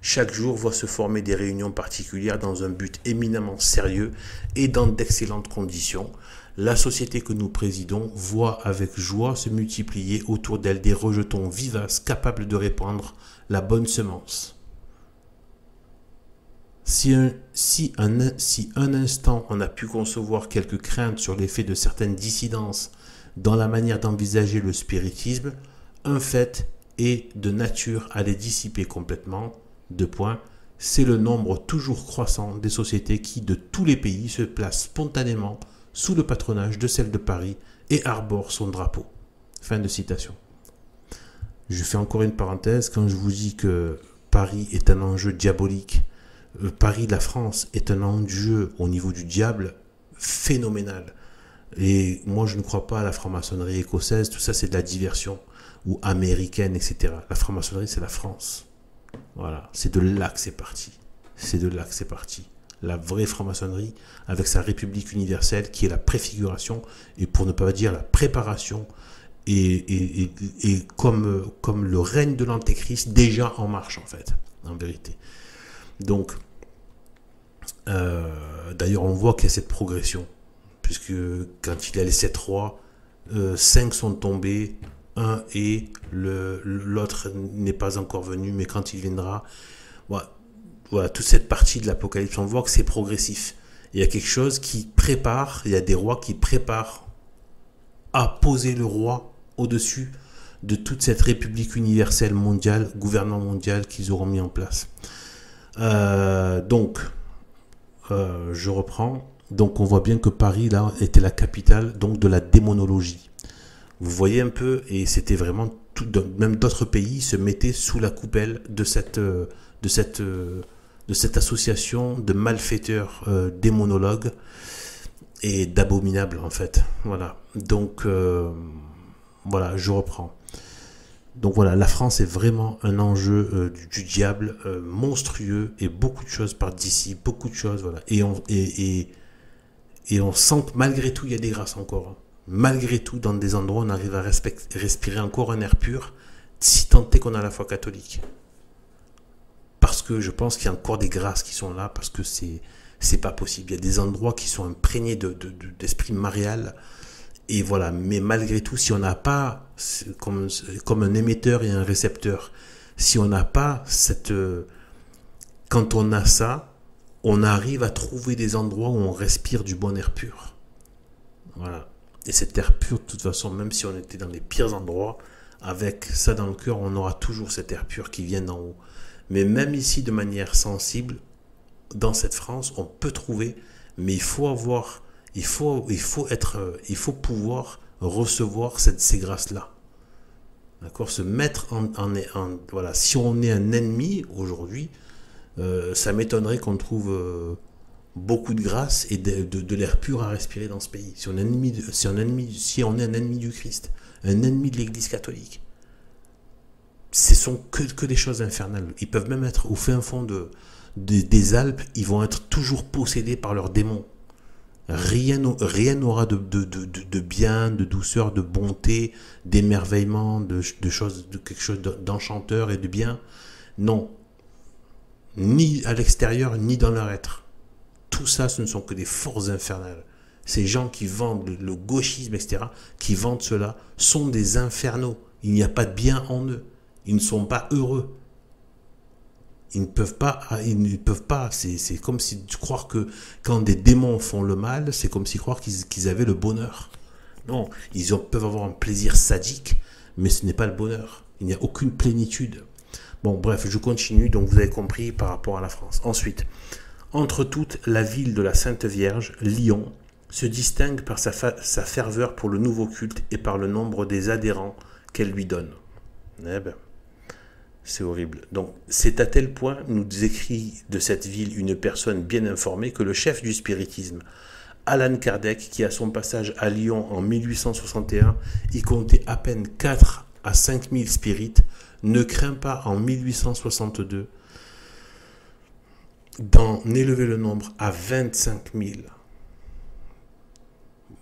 Chaque jour voit se former des réunions particulières dans un but éminemment sérieux et dans d'excellentes conditions. La société que nous présidons voit avec joie se multiplier autour d'elle des rejetons vivaces capables de répandre la bonne semence. Si un instant on a pu concevoir quelques craintes sur l'effet de certaines dissidences dans la manière d'envisager le spiritisme, un fait est de nature à les dissiper complètement. C'est le nombre toujours croissant des sociétés qui, de tous les pays, se placent spontanément sous le patronage de celle de Paris et arbore son drapeau. Fin de citation. Je fais encore une parenthèse, quand je vous dis que Paris est un enjeu diabolique, Paris, la France, est un enjeu au niveau du diable phénoménal. Et moi, je ne crois pas à la franc-maçonnerie écossaise, tout ça c'est de la diversion, ou américaine, etc. La franc-maçonnerie, c'est la France. Voilà, c'est de là que c'est parti. C'est de là que c'est parti. La vraie franc-maçonnerie, avec sa République universelle, qui est la préfiguration, et pour ne pas dire la préparation, et comme le règne de l'Antéchrist, déjà en marche, en fait, en vérité. Donc, d'ailleurs, on voit qu'il y a cette progression, puisque quand il y a les 7 rois, 5 sont tombés, un et l'autre n'est pas encore venu, mais quand il viendra, voilà, voilà, toute cette partie de l'Apocalypse, on voit que c'est progressif. Il y a quelque chose qui prépare, il y a des rois qui préparent à poser le roi au-dessus de toute cette république universelle mondiale, gouvernement mondial qu'ils auront mis en place. Donc, je reprends. Donc, on voit bien que Paris, là, était la capitale donc, de la démonologie. Vous voyez un peu, et c'était vraiment tout, même d'autres pays se mettaient sous la coupelle de cette association de malfaiteurs démonologues et d'abominables en fait. Voilà. Donc voilà, je reprends. Donc voilà, la France est vraiment un enjeu du diable monstrueux et beaucoup de choses partent d'ici, beaucoup de choses, voilà. Et on sent que malgré tout, il y a des grâces encore. Hein. Malgré tout, dans des endroits, on arrive à respirer encore un air pur, si tant est qu'on a la foi catholique. Parce que je pense qu'il y a encore des grâces qui sont là, parce que c'est pas possible. Il y a des endroits qui sont imprégnés d'esprit marial. Et voilà, mais malgré tout, si on n'a pas, comme un émetteur et un récepteur, si on n'a pas cette... quand on a ça, on arrive à trouver des endroits où on respire du bon air pur. Voilà. Et cet air pur, de toute façon, même si on était dans les pires endroits, avec ça dans le cœur, on aura toujours cet air pur qui vient d'en haut. Mais même ici, de manière sensible, dans cette France, on peut trouver, mais il faut avoir, il faut pouvoir recevoir ces grâces-là. D'accord ? Se mettre voilà. Si on est un ennemi aujourd'hui, ça m'étonnerait qu'on trouve beaucoup de grâce et de l'air pur à respirer dans ce pays. Si on est un ennemi du Christ, un ennemi de l'Église catholique, ce sont que des choses infernales. Ils peuvent même être au fin fond des Alpes, ils vont être toujours possédés par leurs démons. Rien n'aura de bien, de douceur, de bonté, d'émerveillement, de choses, de quelque chose d'enchanteur et de bien. Non. Ni à l'extérieur, ni dans leur être. Tout ça, ce ne sont que des forces infernales. Ces gens qui vendent le gauchisme, etc., qui vendent cela, sont des infernaux. Il n'y a pas de bien en eux. Ils ne sont pas heureux. Ils ne peuvent pas. C'est comme si croire que quand des démons font le mal, c'est comme si croire qu'ils avaient le bonheur. Non, peuvent avoir un plaisir sadique, mais ce n'est pas le bonheur. Il n'y a aucune plénitude. Bon, bref, je continue, donc vous avez compris par rapport à la France. Ensuite, entre toutes, la ville de la Sainte Vierge, Lyon, se distingue par sa ferveur pour le nouveau culte et par le nombre des adhérents qu'elle lui donne. Eh ben, c'est horrible. Donc, c'est à tel point, nous écrit de cette ville une personne bien informée, que le chef du spiritisme, Allan Kardec, qui à son passage à Lyon en 1861, y comptait à peine 4 à 5 000 spirites, ne craint pas en 1862 d'en élever le nombre à 25 000.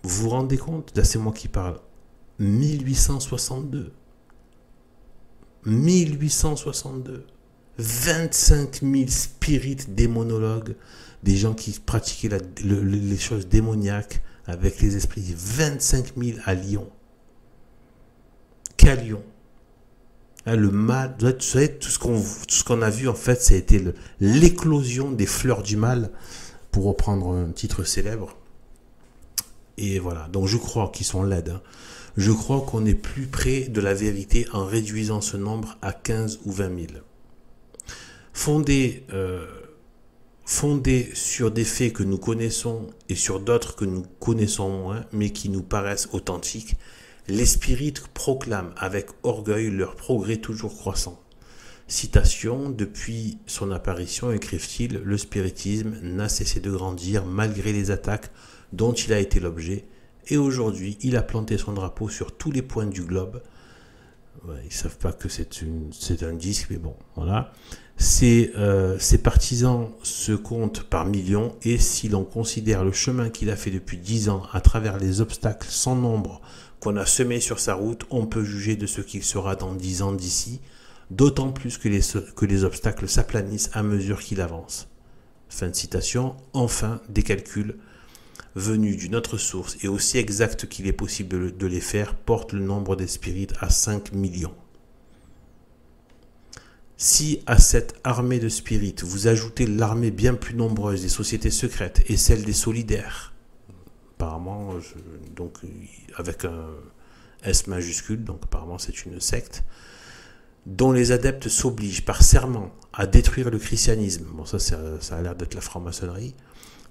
Vous vous rendez compte? Là, c'est moi qui parle. 1862. 1862. 25 000 spirites démonologues, des gens qui pratiquaient les choses démoniaques avec les esprits. 25 000 à Lyon. Qu'à Lyon. Le mal, vous savez, tout ce qu'on a vu, en fait, ça a été l'éclosion des fleurs du mal, pour reprendre un titre célèbre. Et voilà, donc je crois qu'ils sont laides. Hein. Je crois qu'on est plus près de la vérité en réduisant ce nombre à 15 ou 20 000. Fondé sur des faits que nous connaissons et sur d'autres que nous connaissons moins, mais qui nous paraissent authentiques, les spirites proclament avec orgueil leur progrès toujours croissant. Citation, depuis son apparition, écrivent-ils, le spiritisme n'a cessé de grandir malgré les attaques dont il a été l'objet, Et aujourd'hui, il a planté son drapeau sur tous les points du globe. Ouais, ils ne savent pas que c'est un disque, mais bon, voilà. Ses partisans se comptent par millions, et si l'on considère le chemin qu'il a fait depuis 10 ans à travers les obstacles sans nombre qu'on a semés sur sa route, on peut juger de ce qu'il sera dans 10 ans d'ici, d'autant plus que les obstacles s'aplanissent à mesure qu'il avance. Fin de citation. Enfin, des calculs venus d'une autre source et aussi exacts qu'il est possible de les faire portent le nombre des spirites à 5 millions. Si à cette armée de spirites vous ajoutez l'armée bien plus nombreuse des sociétés secrètes et celle des solidaires, apparemment, donc avec un S majuscule, donc apparemment c'est une secte, dont les adeptes s'obligent par serment à détruire le christianisme, bon ça a l'air d'être la franc-maçonnerie,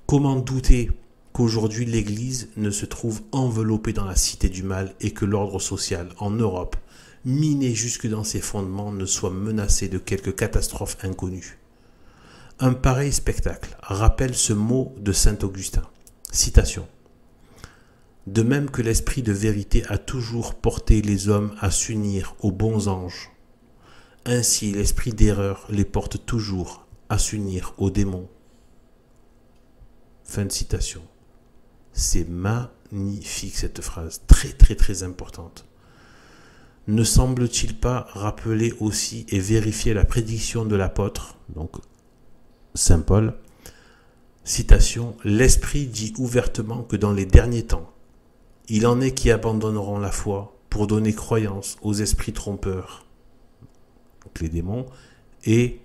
comment douter qu'aujourd'hui l'Église ne se trouve enveloppée dans la cité du mal et que l'ordre social en Europe, miné jusque dans ses fondements, ne soit menacé de quelque catastrophe inconnue. Un pareil spectacle rappelle ce mot de saint Augustin. Citation. De même que l'esprit de vérité a toujours porté les hommes à s'unir aux bons anges, ainsi l'esprit d'erreur les porte toujours à s'unir aux démons. Fin de citation. C'est magnifique cette phrase, très très très importante. Ne semble-t-il pas rappeler aussi et vérifier la prédiction de l'apôtre, donc Saint Paul, citation, l'Esprit dit ouvertement que dans les derniers temps, il en est qui abandonneront la foi pour donner croyance aux esprits trompeurs, donc les démons, et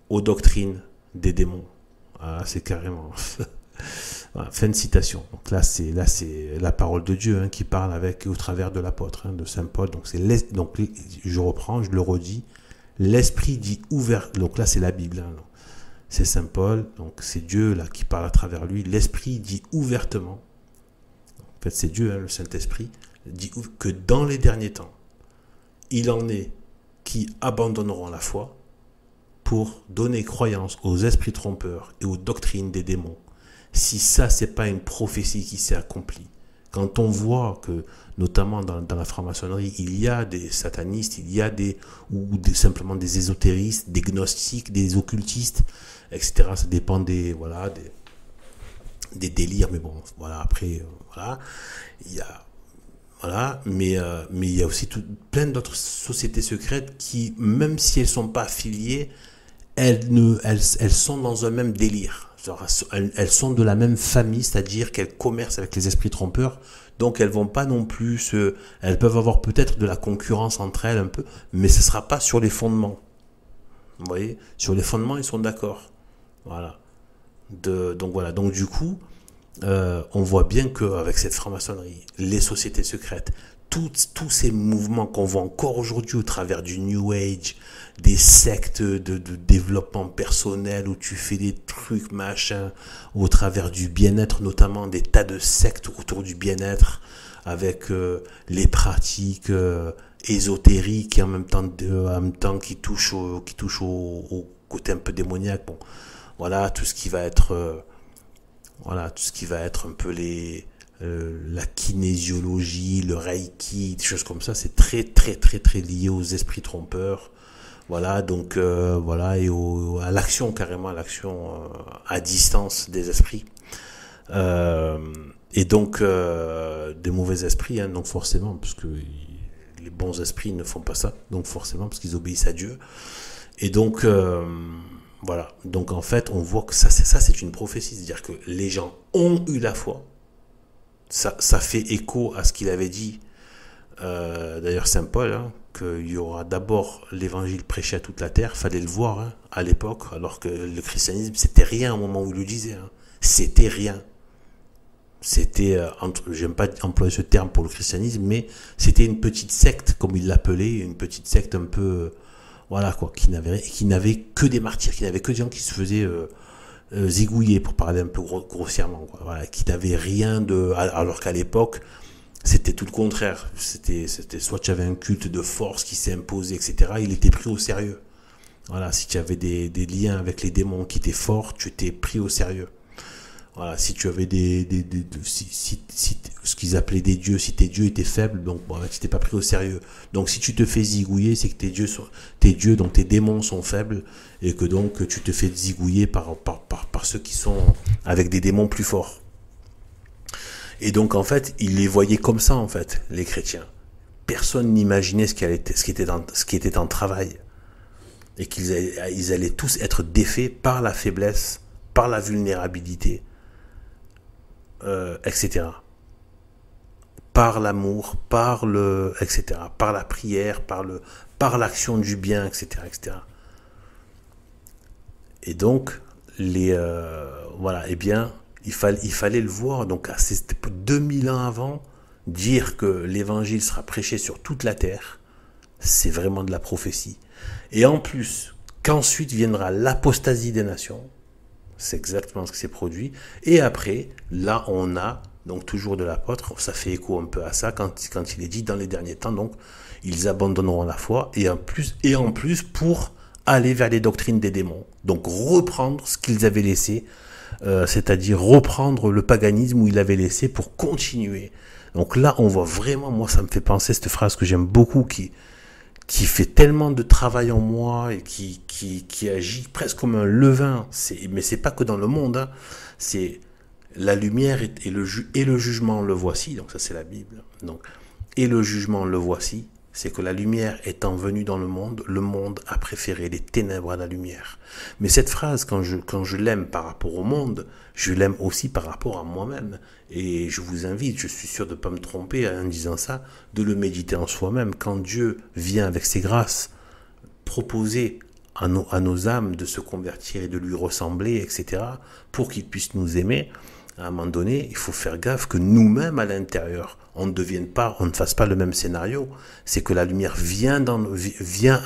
aux doctrines des démons. Ah, c'est carrément... Voilà, fin de citation. Donc là c'est la parole de Dieu qui parle au travers de l'apôtre, de Saint Paul. Donc je reprends, je le redis. L'esprit dit ouvert. Donc là c'est la Bible. C'est Saint Paul. Donc c'est Dieu là qui parle à travers lui. L'esprit dit ouvertement. En fait c'est Dieu, le Saint-Esprit, dit que dans les derniers temps, il en est qui abandonneront la foi pour donner croyance aux esprits trompeurs et aux doctrines des démons. Si ça, c'est pas une prophétie qui s'est accomplie. Quand on voit que, notamment dans la franc-maçonnerie, il y a des satanistes, il y a simplement des ésotéristes, des gnostiques, des occultistes, etc. Ça dépend des délires, mais bon, voilà, après, voilà. Il y a, voilà, mais il y a aussi plein d'autres sociétés secrètes qui, même si elles sont pas affiliées, elles sont dans un même délire. Elles sont de la même famille, c'est-à-dire qu'elles commercent avec les esprits trompeurs, donc elles vont pas non plus elles peuvent avoir peut-être de la concurrence entre elles un peu, mais ce sera pas sur les fondements. Vous voyez, sur les fondements ils sont d'accord. Voilà. Donc du coup, on voit bien qu'avec cette franc-maçonnerie, les sociétés secrètes, tous ces mouvements qu'on voit encore aujourd'hui au travers du New Age, des sectes de développement personnel où tu fais des trucs machin, au travers du bien-être, notamment des tas de sectes autour du bien-être, avec les pratiques ésotériques et en même temps qui touchent au côté un peu démoniaque. Bon, voilà, tout ce qui va être un peu la kinésiologie, le reiki, des choses comme ça, c'est très très très très lié aux esprits trompeurs. Voilà, donc voilà, et à l'action, carrément à l'action à distance des esprits. Et donc des mauvais esprits, donc forcément, parce que les bons esprits ne font pas ça, donc forcément parce qu'ils obéissent à Dieu. Et donc voilà, donc en fait on voit que ça c'est une prophétie, c'est-à-dire que les gens ont eu la foi. Ça fait écho à ce qu'il avait dit d'ailleurs Saint Paul, qu'il y aura d'abord l'évangile prêché à toute la terre. Fallait le voir à l'époque, alors que le christianisme c'était rien au moment où il le disait, c'était rien. C'était, j'aime pas employer ce terme pour le christianisme, mais c'était une petite secte, comme il l'appelait, une petite secte un peu, voilà quoi, qui n'avait que des martyrs, qui n'avait que des gens qui se faisaient zigouiller, pour parler un peu grossièrement, quoi. Voilà, qui n'avait rien de, alors qu'à l'époque c'était tout le contraire. C'était soit tu avais un culte de force qui s'est imposé, etc. Il était pris au sérieux. Voilà, si tu avais des liens avec les démons qui étaient forts, tu étais pris au sérieux. Voilà, si tu avais ce qu'ils appelaient des dieux, si tes dieux étaient faibles, donc bon, tu t'es pas pris au sérieux. Donc si tu te fais zigouiller, c'est que tes dieux, donc tes démons sont faibles, et que donc tu te fais zigouiller par ceux qui sont avec des démons plus forts. Et donc en fait, ils les voyaient comme ça en fait, les chrétiens. Personne n'imaginait ce qui était en travail. Et ils allaient tous être défaits par la faiblesse, par la vulnérabilité, etc. Par l'amour, etc. Par la prière, par l'action du bien, etc., etc. Et donc, voilà, eh bien, il fallait le voir. Donc, c'était 2000 ans avant, dire que l'évangile sera prêché sur toute la terre, c'est vraiment de la prophétie. Et en plus, qu'ensuite viendra l'apostasie des nations, c'est exactement ce qui s'est produit. Et après, là, on a donc toujours de l'apôtre. Ça fait écho un peu à ça quand il est dit dans les derniers temps. Donc, ils abandonneront la foi et en plus pour aller vers les doctrines des démons. Donc, reprendre ce qu'ils avaient laissé, c'est-à-dire reprendre le paganisme où ils l'avaient laissé pour continuer. Donc là, on voit vraiment, moi, ça me fait penser cette phrase que j'aime beaucoup, qui fait tellement de travail en moi et qui agit presque comme un levain. Mais c'est pas que dans le monde, hein. C'est la lumière et le jugement le voici. Donc ça c'est la Bible. Donc et le jugement le voici. C'est que la lumière étant venue dans le monde a préféré les ténèbres à la lumière. Mais cette phrase, quand je l'aime par rapport au monde, je l'aime aussi par rapport à moi-même. Et je vous invite, je suis sûr de ne pas me tromper en disant ça, de le méditer en soi-même. Quand Dieu vient avec ses grâces, proposer à nos âmes de se convertir et de lui ressembler, etc., pour qu'il puisse nous aimer, à un moment donné, il faut faire gaffe que nous-mêmes à l'intérieur, on ne fasse pas le même scénario. C'est que la lumière vient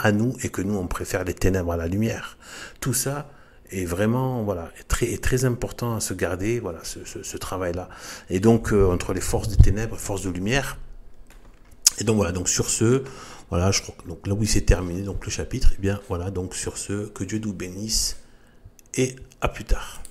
à nous et que nous, on préfère les ténèbres à la lumière. Tout ça est vraiment, voilà, est très important à se garder, voilà, ce travail-là. Et donc, entre les forces des ténèbres et forces de lumière. Et donc voilà, donc sur ce, voilà, je crois que donc là où il s'est terminé, donc le chapitre, et bien voilà, donc sur ce, que Dieu nous bénisse et à plus tard.